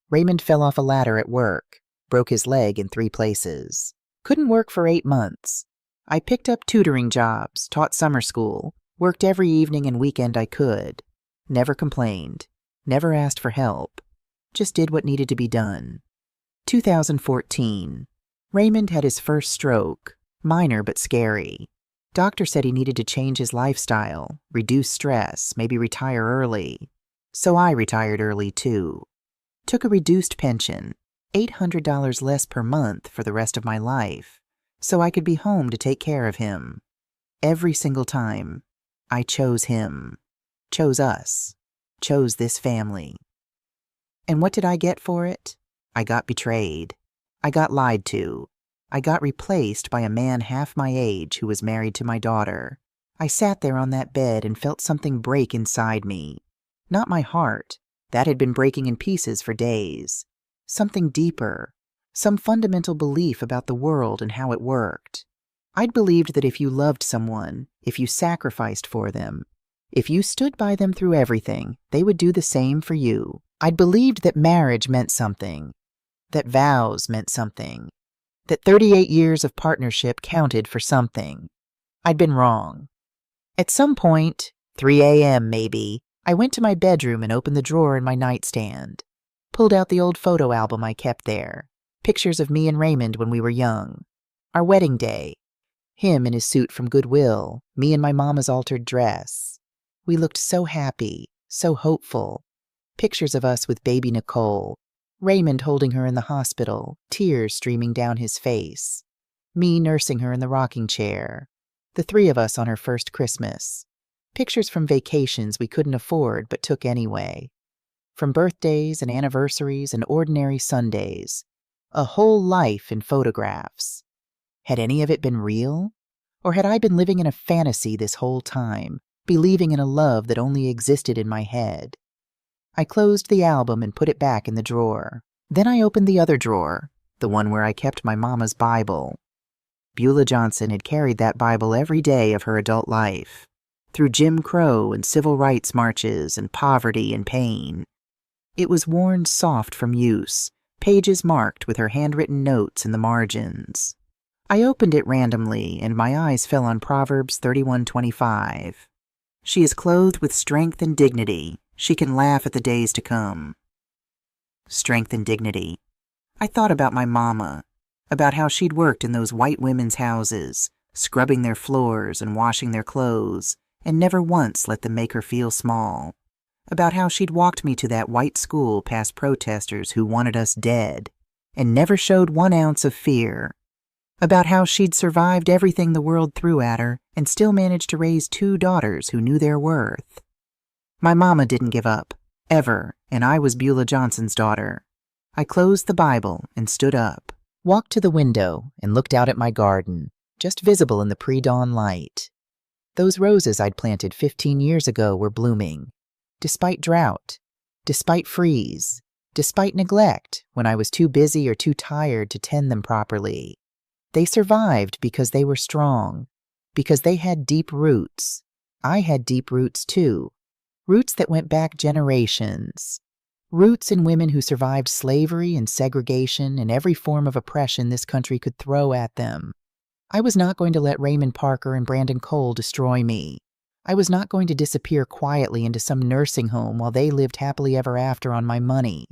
Raymond fell off a ladder at work, broke his leg in 3 places. Couldn't work for 8 months. I picked up tutoring jobs, taught summer school, worked every evening and weekend I could. Never complained, never asked for help, just did what needed to be done. 2014. Raymond had his first stroke, minor but scary. Doctor said he needed to change his lifestyle, reduce stress, maybe retire early. So I retired early too. Took a reduced pension, $800 less per month for the rest of my life, so I could be home to take care of him. Every single time, I chose him, chose us, chose this family. And what did I get for it? I got betrayed. I got lied to. I got replaced by a man half my age who was married to my daughter. I sat there on that bed and felt something break inside me. Not my heart. That had been breaking in pieces for days. Something deeper. Some fundamental belief about the world and how it worked. I'd believed that if you loved someone, if you sacrificed for them, If you stood by them through everything, they would do the same for you. I'd believed that marriage meant something, that vows meant something, that 38 years of partnership counted for something. I'd been wrong. At some point, 3 a.m. maybe, I went to my bedroom and opened the drawer in my nightstand, pulled out the old photo album I kept there, pictures of me and Raymond when we were young, our wedding day, him in his suit from Goodwill, me in my mama's altered dress. We looked so happy, so hopeful. Pictures of us with baby Nicole, Raymond holding her in the hospital, tears streaming down his face, me nursing her in the rocking chair, the three of us on her first Christmas. Pictures from vacations we couldn't afford but took anyway. From birthdays and anniversaries and ordinary Sundays. A whole life in photographs. Had any of it been real? Or had I been living in a fantasy this whole time, believing in a love that only existed in my head? I closed the album and put it back in the drawer. Then I opened the other drawer, the one where I kept my mama's Bible. Beulah Johnson had carried that Bible every day of her adult life, through Jim Crow and civil rights marches and poverty and pain. It was worn soft from use, pages marked with her handwritten notes in the margins. I opened it randomly, and my eyes fell on Proverbs 31:25. She is clothed with strength and dignity. She can laugh at the days to come. Strength and dignity. I thought about my mama, about how she'd worked in those white women's houses, scrubbing their floors and washing their clothes, and never once let them make her feel small. About how she'd walked me to that white school past protesters who wanted us dead, and never showed 1 ounce of fear. About how she'd survived everything the world threw at her and still managed to raise 2 daughters who knew their worth. My mama didn't give up, ever, and I was Beulah Johnson's daughter. I closed the Bible and stood up, walked to the window and looked out at my garden, just visible in the pre-dawn light. Those roses I'd planted 15 years ago were blooming, despite drought, despite freeze, despite neglect when I was too busy or too tired to tend them properly. They survived because they were strong, because they had deep roots. I had deep roots too, roots that went back generations, roots in women who survived slavery and segregation and every form of oppression this country could throw at them. I was not going to let Raymond Parker and Brandon Cole destroy me. I was not going to disappear quietly into some nursing home while they lived happily ever after on my money.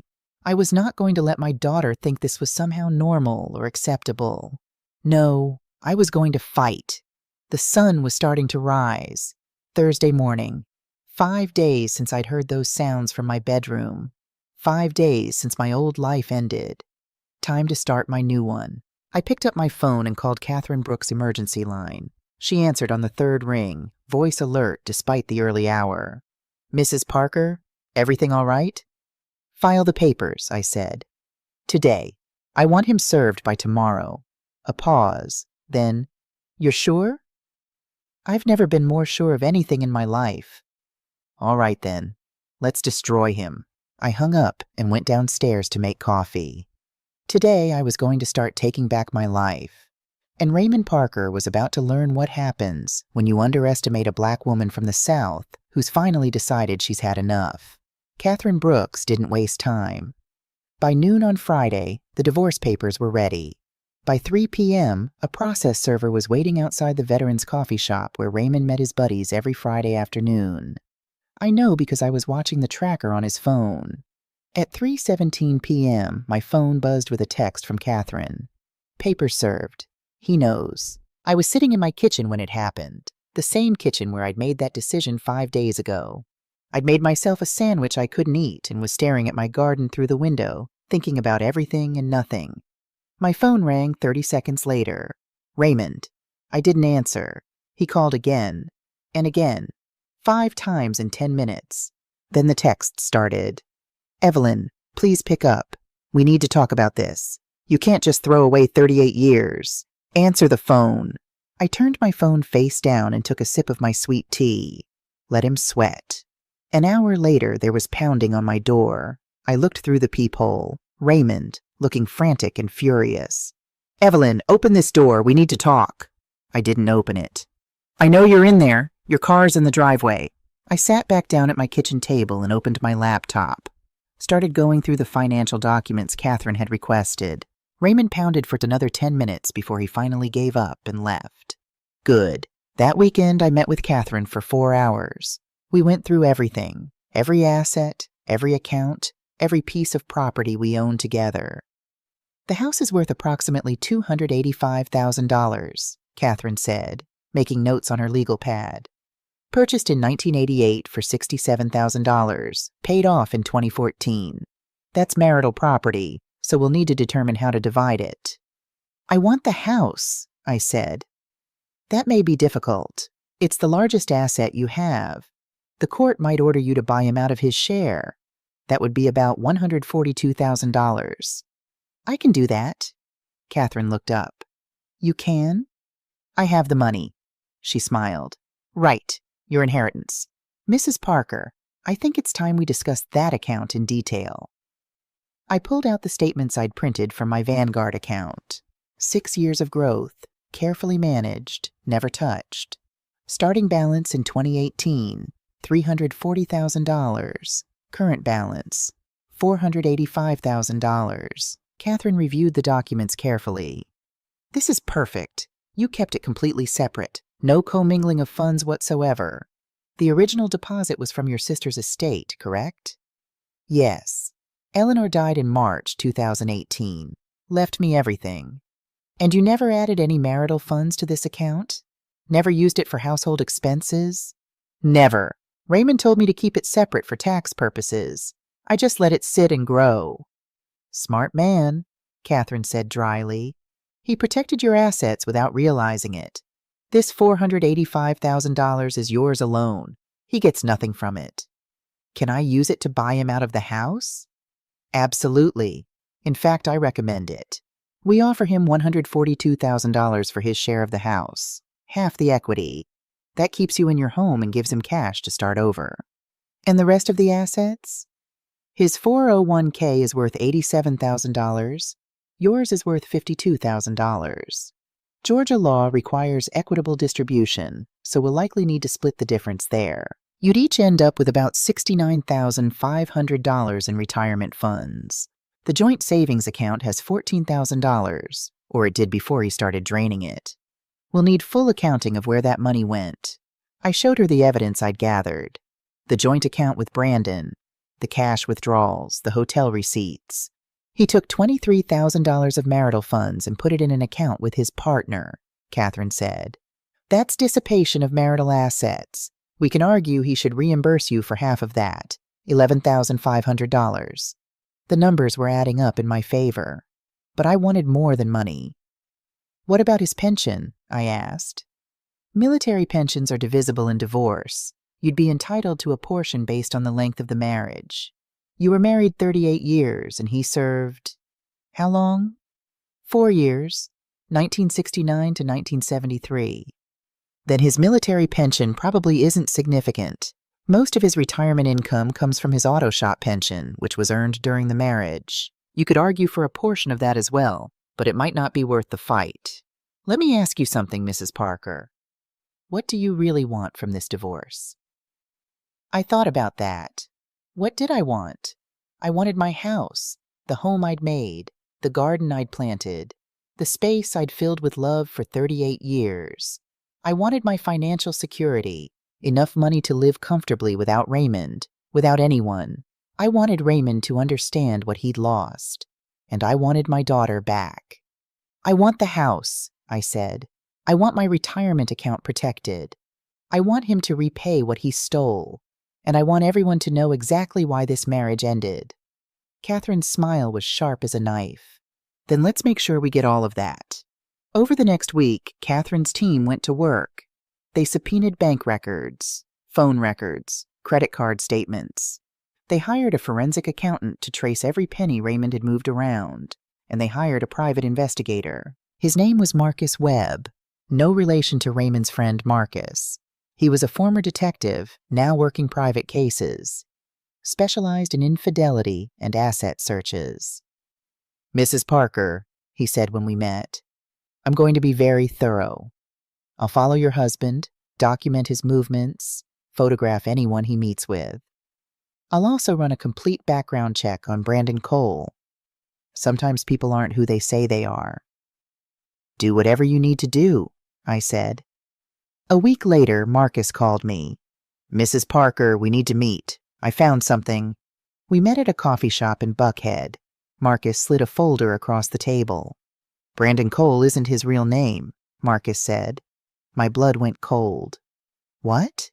I was not going to let my daughter think this was somehow normal or acceptable. No, I was going to fight. The sun was starting to rise. Thursday morning. 5 days since I'd heard those sounds from my bedroom. 5 days since my old life ended. Time to start my new one. I picked up my phone and called Catherine Brooks' emergency line. She answered on the 3rd ring, voice alert despite the early hour. Mrs. Parker, everything all right? File the papers, I said. Today. I want him served by tomorrow. A pause. Then, you're sure? I've never been more sure of anything in my life. All right then. Let's destroy him. I hung up and went downstairs to make coffee. Today I was going to start taking back my life. And Raymond Parker was about to learn what happens when you underestimate a black woman from the South who's finally decided she's had enough. Catherine Brooks didn't waste time. By noon on Friday, the divorce papers were ready. By 3 p.m., a process server was waiting outside the veterans' coffee shop where Raymond met his buddies every Friday afternoon. I know because I was watching the tracker on his phone. At 3:17 p.m., my phone buzzed with a text from Catherine. Papers served. He knows. I was sitting in my kitchen when it happened, the same kitchen where I'd made that decision 5 days ago. I'd made myself a sandwich I couldn't eat and was staring at my garden through the window, thinking about everything and nothing. My phone rang 30 seconds later. Raymond. I didn't answer. He called again. And again. 5 times in 10 minutes. Then the text started. Evelyn, please pick up. We need to talk about this. You can't just throw away 38 years. Answer the phone. I turned my phone face down and took a sip of my sweet tea. Let him sweat. An hour later, there was pounding on my door. I looked through the peephole. Raymond, looking frantic and furious. Evelyn, open this door. We need to talk. I didn't open it. I know you're in there. Your car's in the driveway. I sat back down at my kitchen table and opened my laptop. Started going through the financial documents Catherine had requested. Raymond pounded for another 10 minutes before he finally gave up and left. Good. That weekend, I met with Catherine for 4 hours. We went through everything, every asset, every account, every piece of property we own together. The house is worth approximately $285,000, Catherine said, making notes on her legal pad. Purchased in 1988 for $67,000, paid off in 2014. That's marital property, so we'll need to determine how to divide it. I want the house, I said. That may be difficult. It's the largest asset you have. The court might order you to buy him out of his share. That would be about $142,000. I can do that. Catherine looked up. You can? I have the money. She smiled. Right, your inheritance. Mrs. Parker, I think it's time we discuss that account in detail. I pulled out the statements I'd printed from my Vanguard account. 6 years of growth, carefully managed, never touched. Starting balance in 2018, $340,000. Current balance, $485,000. Catherine reviewed the documents carefully. This is perfect. You kept it completely separate. No commingling of funds whatsoever. The original deposit was from your sister's estate, correct? Yes. Eleanor died in March 2018. Left me everything. And you never added any marital funds to this account? Never used it for household expenses? Never. Raymond told me to keep it separate for tax purposes. I just let it sit and grow. Smart man, Catherine said dryly. He protected your assets without realizing it. This $485,000 is yours alone. He gets nothing from it. Can I use it to buy him out of the house? Absolutely. In fact, I recommend it. We offer him $142,000 for his share of the house, half the equity. That keeps you in your home and gives him cash to start over. And the rest of the assets? His 401k is worth $87,000. Yours is worth $52,000. Georgia law requires equitable distribution, so we'll likely need to split the difference there. You'd each end up with about $69,500 in retirement funds. The joint savings account has $14,000, or it did before he started draining it. We'll need full accounting of where that money went. I showed her the evidence I'd gathered. The joint account with Brandon, the cash withdrawals, the hotel receipts. He took $23,000 of marital funds and put it in an account with his partner, Catherine said. That's dissipation of marital assets. We can argue he should reimburse you for half of that, $11,500. The numbers were adding up in my favor, but I wanted more than money. What about his pension? I asked. Military pensions are divisible in divorce. You'd be entitled to a portion based on the length of the marriage. You were married 38 years, and he served... how long? 4 years, 1969 to 1973. Then his military pension probably isn't significant. Most of his retirement income comes from his auto shop pension, which was earned during the marriage. You could argue for a portion of that as well, but it might not be worth the fight. Let me ask you something, Mrs. Parker. What do you really want from this divorce? I thought about that. What did I want? I wanted my house, the home I'd made, the garden I'd planted, the space I'd filled with love for 38 years. I wanted my financial security, enough money to live comfortably without Raymond, without anyone. I wanted Raymond to understand what he'd lost, and I wanted my daughter back. I want the house, I said. I want my retirement account protected. I want him to repay what he stole, and I want everyone to know exactly why this marriage ended. Catherine's smile was sharp as a knife. Then let's make sure we get all of that. Over the next week, Catherine's team went to work. They subpoenaed bank records, phone records, credit card statements. They hired a forensic accountant to trace every penny Raymond had moved around, and they hired a private investigator. His name was Marcus Webb, no relation to Raymond's friend Marcus. He was a former detective, now working private cases, specialized in infidelity and asset searches. Mrs. Parker, he said when we met, I'm going to be very thorough. I'll follow your husband, document his movements, photograph anyone he meets with. I'll also run a complete background check on Brandon Cole. Sometimes people aren't who they say they are. Do whatever you need to do, I said. A week later, Marcus called me. Mrs. Parker, we need to meet. I found something. We met at a coffee shop in Buckhead. Marcus slid a folder across the table. Brandon Cole isn't his real name, Marcus said. My blood went cold. What?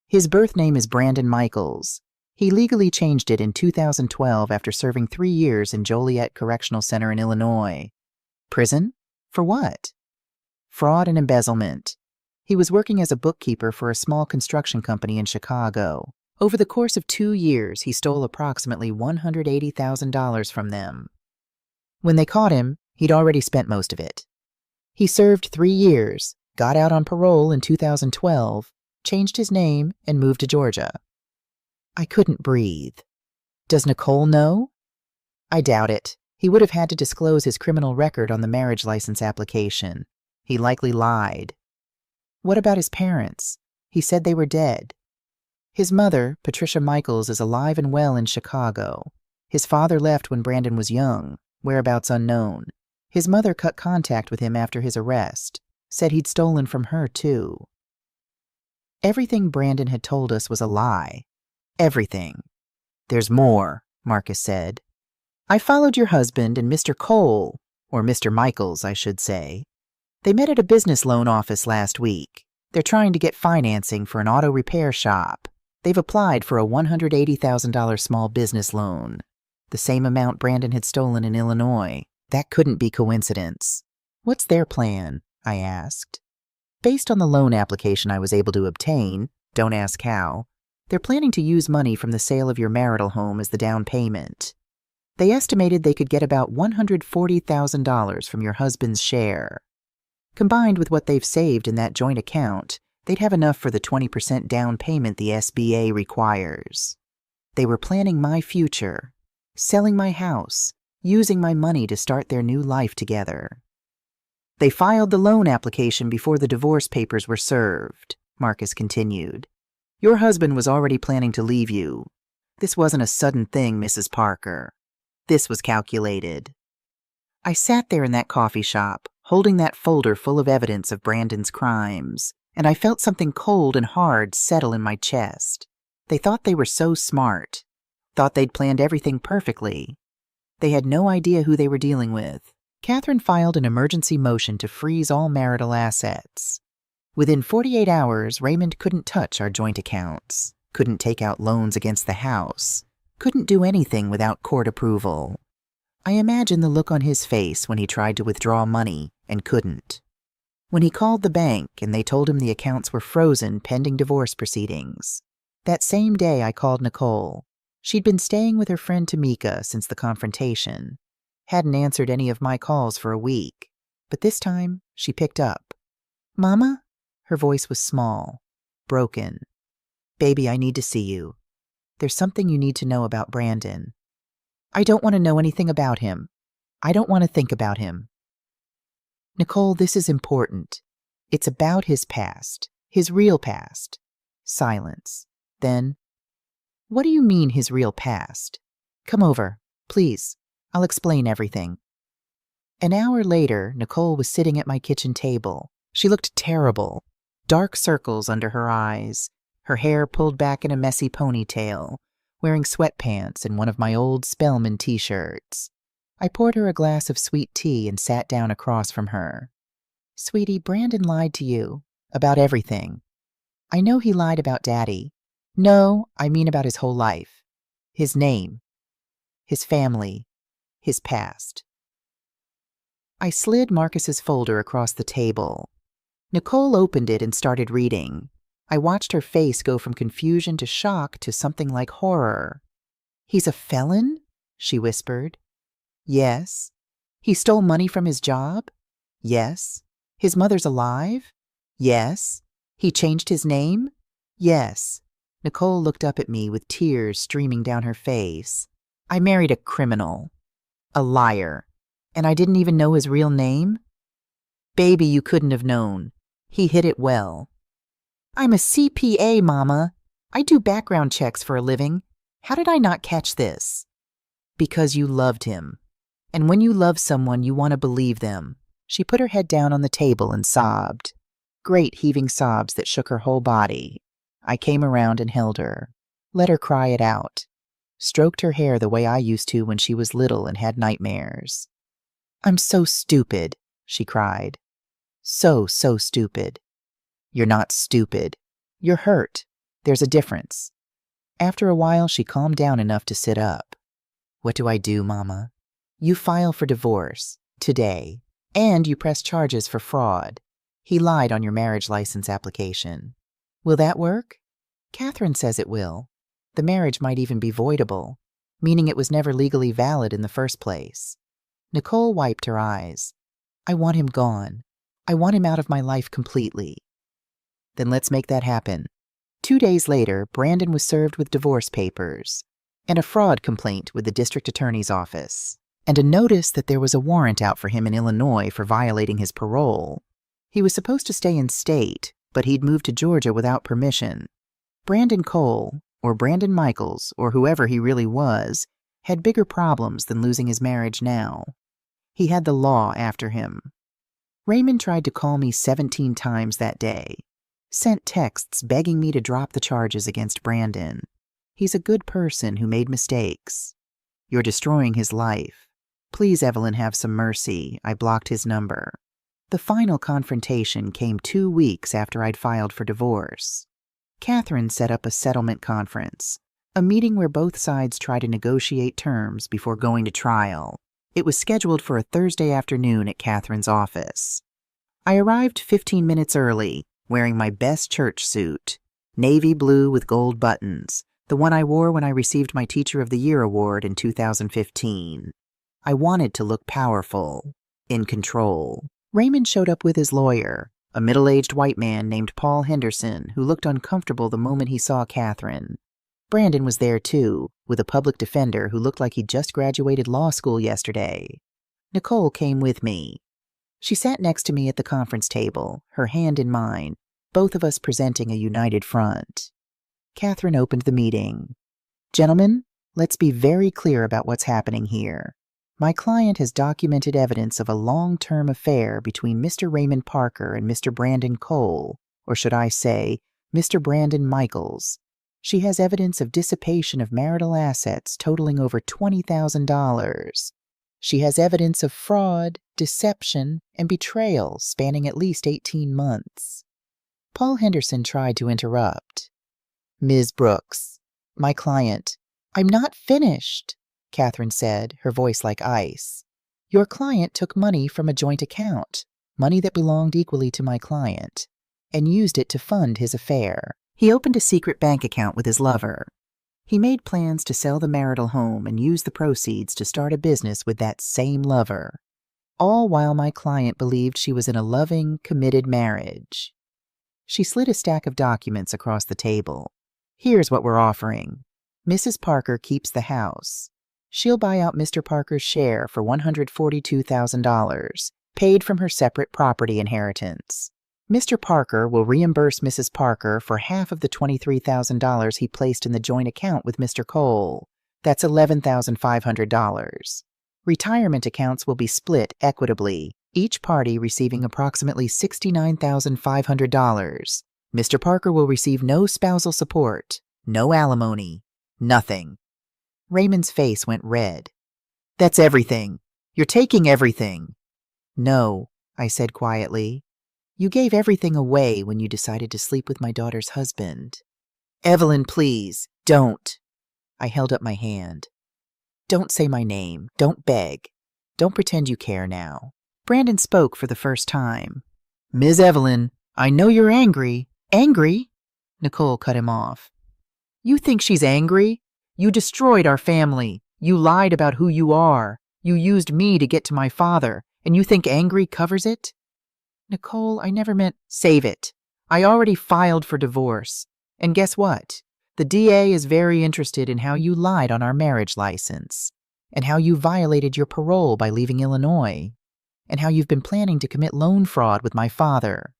His birth name is Brandon Michaels. He legally changed it in 2012 after serving 3 years in Joliet Correctional Center in Illinois. Prison? For what? Fraud and embezzlement. He was working as a bookkeeper for a small construction company in Chicago. Over the course of 2 years, he stole approximately $180,000 from them. When they caught him, he'd already spent most of it. He served 3 years, got out on parole in 2012, changed his name, and moved to Georgia. I couldn't breathe. Does Nicole know? I doubt it. He would have had to disclose his criminal record on the marriage license application. He likely lied. What about his parents? He said they were dead. His mother, Patricia Michaels, is alive and well in Chicago. His father left when Brandon was young, whereabouts unknown. His mother cut contact with him after his arrest, said he'd stolen from her too. Everything Brandon had told us was a lie. Everything. There's more, Marcus said. I followed your husband and Mr. Cole, or Mr. Michaels, I should say. They met at a business loan office last week. They're trying to get financing for an auto repair shop. They've applied for a $180,000 small business loan, the same amount Brandon had stolen in Illinois. That couldn't be coincidence. What's their plan? I asked. Based on the loan application I was able to obtain, don't ask how, they're planning to use money from the sale of your marital home as the down payment. They estimated they could get about $140,000 from your husband's share. Combined with what they've saved in that joint account, they'd have enough for the 20% down payment the SBA requires. They were planning my future, selling my house, using my money to start their new life together. They filed the loan application before the divorce papers were served, Marcus continued. Your husband was already planning to leave you. This wasn't a sudden thing, Mrs. Parker. This was calculated. I sat there in that coffee shop, holding that folder full of evidence of Brandon's crimes, and I felt something cold and hard settle in my chest. They thought they were so smart, thought they'd planned everything perfectly. They had no idea who they were dealing with. Catherine filed an emergency motion to freeze all marital assets. Within 48 hours, Raymond couldn't touch our joint accounts, couldn't take out loans against the house, couldn't do anything without court approval. I imagine the look on his face when he tried to withdraw money and couldn't. When he called the bank and they told him the accounts were frozen pending divorce proceedings. That same day I called Nicole. She'd been staying with her friend Tamika since the confrontation. Hadn't answered any of my calls for a week, but this time she picked up. Mama? Her voice was small, broken. Baby, I need to see you. There's something you need to know about Brandon. I don't want to know anything about him. I don't want to think about him. Nicole, this is important. It's about his past, his real past. Silence. Then, what do you mean his real past? Come over, please. I'll explain everything. An hour later, Nicole was sitting at my kitchen table. She looked terrible. Dark circles under her eyes, her hair pulled back in a messy ponytail, wearing sweatpants and one of my old Spellman t-shirts. I poured her a glass of sweet tea and sat down across from her. Sweetie, Brandon lied to you about everything. I know he lied about Daddy. No, I mean about his whole life. His name, his family, his past. I slid Marcus's folder across the table. Nicole opened it and started reading. I watched her face go from confusion to shock to something like horror. He's a felon? She whispered. Yes. He stole money from his job? Yes. His mother's alive? Yes. He changed his name? Yes. Nicole looked up at me with tears streaming down her face. I married a criminal. A liar. And I didn't even know his real name? Baby, you couldn't have known. He hid it well. I'm a CPA, Mama. I do background checks for a living. How did I not catch this? Because you loved him. And when you love someone, you want to believe them. She put her head down on the table and sobbed. Great heaving sobs that shook her whole body. I came around and held her. Let her cry it out. Stroked her hair the way I used to when she was little and had nightmares. I'm so stupid, she cried. So stupid. You're not stupid. You're hurt. There's a difference. After a while, she calmed down enough to sit up. What do I do, Mama? You file for divorce, today, and you press charges for fraud. He lied on your marriage license application. Will that work? Catherine says it will. The marriage might even be voidable, meaning it was never legally valid in the first place. Nicole wiped her eyes. I want him gone. I want him out of my life completely. Then let's make that happen. 2 days later, Brandon was served with divorce papers and a fraud complaint with the district attorney's office, and a notice that there was a warrant out for him in Illinois for violating his parole. He was supposed to stay in state, but he'd moved to Georgia without permission. Brandon Cole, or Brandon Michaels, or whoever he really was, had bigger problems than losing his marriage now. He had the law after him. Raymond tried to call me 17 times that day. Sent texts begging me to drop the charges against Brandon. He's a good person who made mistakes. You're destroying his life. Please, Evelyn, have some mercy. I blocked his number. The final confrontation came 2 weeks after I'd filed for divorce. Catherine set up a settlement conference, a meeting where both sides try to negotiate terms before going to trial. It was scheduled for a Thursday afternoon at Catherine's office. I arrived 15 minutes early, wearing my best church suit, navy blue with gold buttons, the one I wore when I received my Teacher of the Year award in 2015. I wanted to look powerful, in control. Raymond showed up with his lawyer, a middle-aged white man named Paul Henderson, who looked uncomfortable the moment he saw Catherine. Brandon was there too, with a public defender who looked like he'd just graduated law school yesterday. Nicole came with me. She sat next to me at the conference table, her hand in mine, both of us presenting a united front. Catherine opened the meeting. Gentlemen, let's be very clear about what's happening here. My client has documented evidence of a long-term affair between Mr. Raymond Parker and Mr. Brandon Cole, or should I say, Mr. Brandon Michaels. She has evidence of dissipation of marital assets totaling over $20,000. She has evidence of fraud, deception, and betrayal spanning at least 18 months. Paul Henderson tried to interrupt. Ms. Brooks, my client. I'm not finished, Catherine said, her voice like ice. Your client took money from a joint account, money that belonged equally to my client, and used it to fund his affair. He opened a secret bank account with his lover. He made plans to sell the marital home and use the proceeds to start a business with that same lover, all while my client believed she was in a loving, committed marriage. She slid a stack of documents across the table. Here's what we're offering. Mrs. Parker keeps the house. She'll buy out Mr. Parker's share for $142,000, paid from her separate property inheritance. Mr. Parker will reimburse Mrs. Parker for half of the $23,000 he placed in the joint account with Mr. Cole. That's $11,500. Retirement accounts will be split equitably, each party receiving approximately $69,500. Mr. Parker will receive no spousal support, no alimony, nothing. Raymond's face went red. That's everything. You're taking everything. No, I said quietly. You gave everything away when you decided to sleep with my daughter's husband. Evelyn, please, don't. I held up my hand. Don't say my name. Don't beg. Don't pretend you care now. Brandon spoke for the first time. Ms. Evelyn, I know you're angry. Angry? Nicole cut him off. You think she's angry? You destroyed our family. You lied about who you are. You used me to get to my father, and you think angry covers it? Nicole, I never meant... Save it. I already filed for divorce. And guess what? The DA is very interested in how you lied on our marriage license, and how you violated your parole by leaving Illinois, and how you've been planning to commit loan fraud with my father.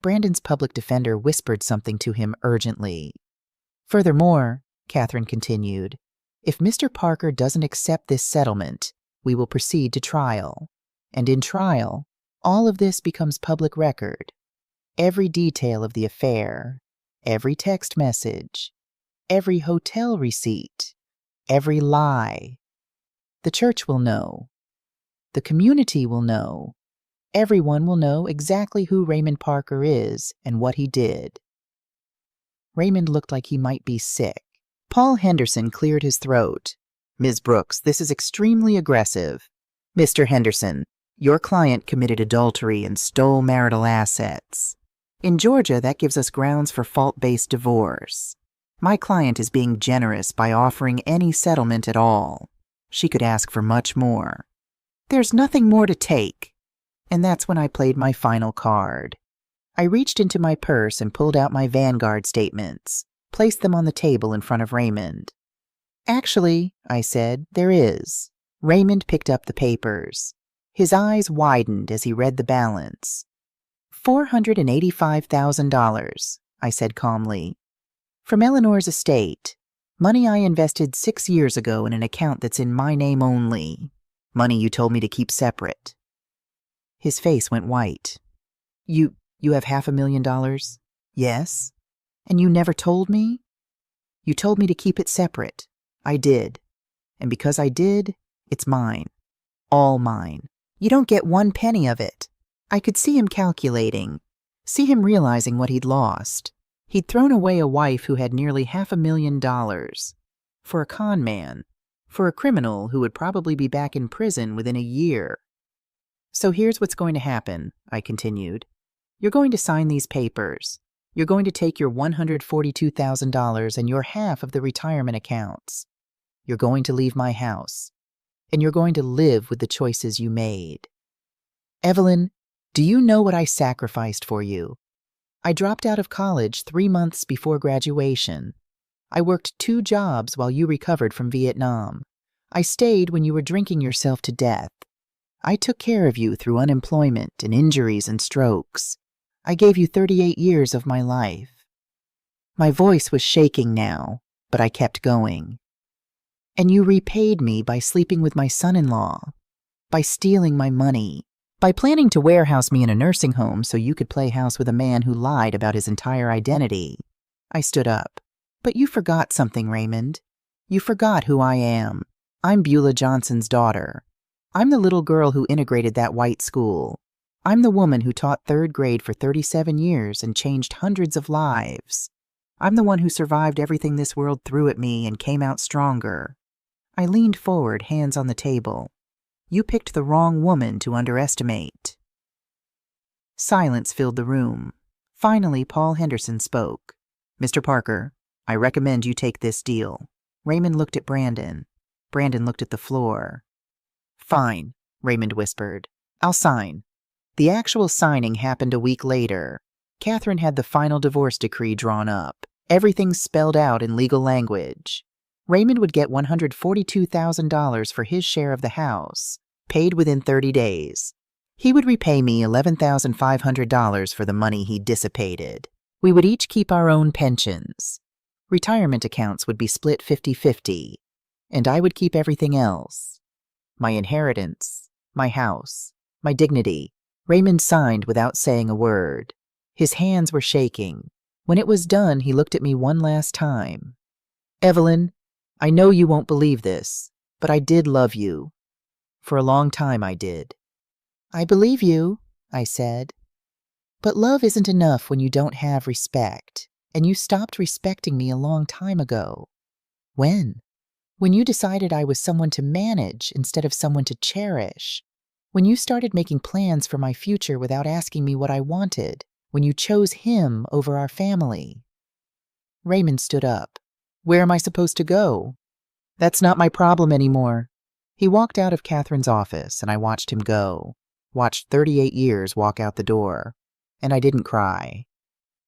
Brandon's public defender whispered something to him urgently. Furthermore, Catherine continued, if Mr. Parker doesn't accept this settlement, we will proceed to trial. And in trial, all of this becomes public record. Every detail of the affair, every text message, every hotel receipt, every lie. The church will know. The community will know. Everyone will know exactly who Raymond Parker is and what he did. Raymond looked like he might be sick. Paul Henderson cleared his throat. Ms. Brooks, this is extremely aggressive. Mr. Henderson, your client committed adultery and stole marital assets. In Georgia, that gives us grounds for fault-based divorce. My client is being generous by offering any settlement at all. She could ask for much more. There's nothing more to take. And that's when I played my final card. I reached into my purse and pulled out my Vanguard statements, placed them on the table in front of Raymond. Actually, I said, there is. Raymond picked up the papers. His eyes widened as he read the balance. $485,000, I said calmly. From Eleanor's estate. Money I invested 6 years ago in an account that's in my name only. Money you told me to keep separate. His face went white. You have $500,000? Yes. And you never told me? You told me to keep it separate. I did. And because I did, it's mine. All mine. You don't get 1 penny of it. I could see him calculating, see him realizing what he'd lost. He'd thrown away a wife who had nearly $500,000. For a con man. For a criminal who would probably be back in prison within a year. So here's what's going to happen, I continued. You're going to sign these papers. You're going to take your $142,000 and your half of the retirement accounts. You're going to leave my house. And you're going to live with the choices you made. Evelyn, do you know what I sacrificed for you? I dropped out of college 3 months before graduation. I worked 2 jobs while you recovered from Vietnam. I stayed when you were drinking yourself to death. I took care of you through unemployment and injuries and strokes. I gave you 38 years of my life. My voice was shaking now, but I kept going. And you repaid me by sleeping with my son-in-law, by stealing my money, by planning to warehouse me in a nursing home so you could play house with a man who lied about his entire identity. I stood up. But you forgot something, Raymond. You forgot who I am. I'm Beulah Johnson's daughter. I'm the little girl who integrated that white school. I'm the woman who taught 3rd grade for 37 years and changed hundreds of lives. I'm the one who survived everything this world threw at me and came out stronger. I leaned forward, hands on the table. You picked the wrong woman to underestimate. Silence filled the room. Finally, Paul Henderson spoke. Mr. Parker, I recommend you take this deal. Raymond looked at Brandon. Brandon looked at the floor. Fine, Raymond whispered. I'll sign. The actual signing happened a week later. Catherine had the final divorce decree drawn up. Everything spelled out in legal language. Raymond would get $142,000 for his share of the house, paid within 30 days. He would repay me $11,500 for the money he dissipated. We would each keep our own pensions. Retirement accounts would be split 50-50, and I would keep everything else. My inheritance, my house, my dignity. Raymond signed without saying a word. His hands were shaking. When it was done, he looked at me one last time. Evelyn, I know you won't believe this, but I did love you. For a long time I did. I believe you, I said. But love isn't enough when you don't have respect, and you stopped respecting me a long time ago. When? When you decided I was someone to manage instead of someone to cherish. When you started making plans for my future without asking me what I wanted. When you chose him over our family. Raymond stood up. Where am I supposed to go? That's not my problem anymore. He walked out of Catherine's office, and I watched him go. Watched 38 years walk out the door. And I didn't cry.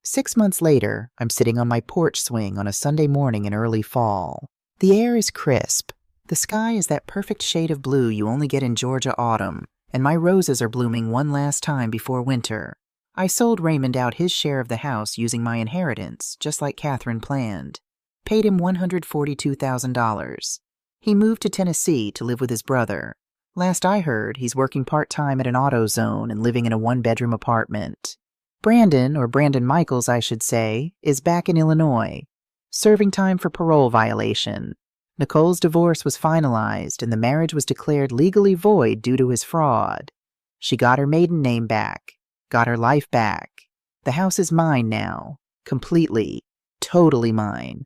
6 months later, I'm sitting on my porch swing on a Sunday morning in early fall. The air is crisp. The sky is that perfect shade of blue you only get in Georgia autumn, and my roses are blooming one last time before winter. I sold Raymond out his share of the house using my inheritance, just like Catherine planned. Paid him $142,000. He moved to Tennessee to live with his brother. Last I heard, he's working part-time at an AutoZone and living in a one-bedroom apartment. Brandon, or Brandon Michaels, I should say, is back in Illinois, serving time for parole violation. Nicole's divorce was finalized and the marriage was declared legally void due to his fraud. She got her maiden name back, got her life back. The house is mine now, completely, totally mine.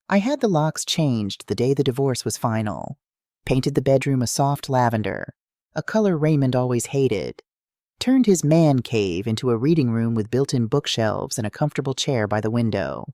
I had the locks changed the day the divorce was final. Painted the bedroom a soft lavender, a color Raymond always hated. Turned his man cave into a reading room with built-in bookshelves and a comfortable chair by the window.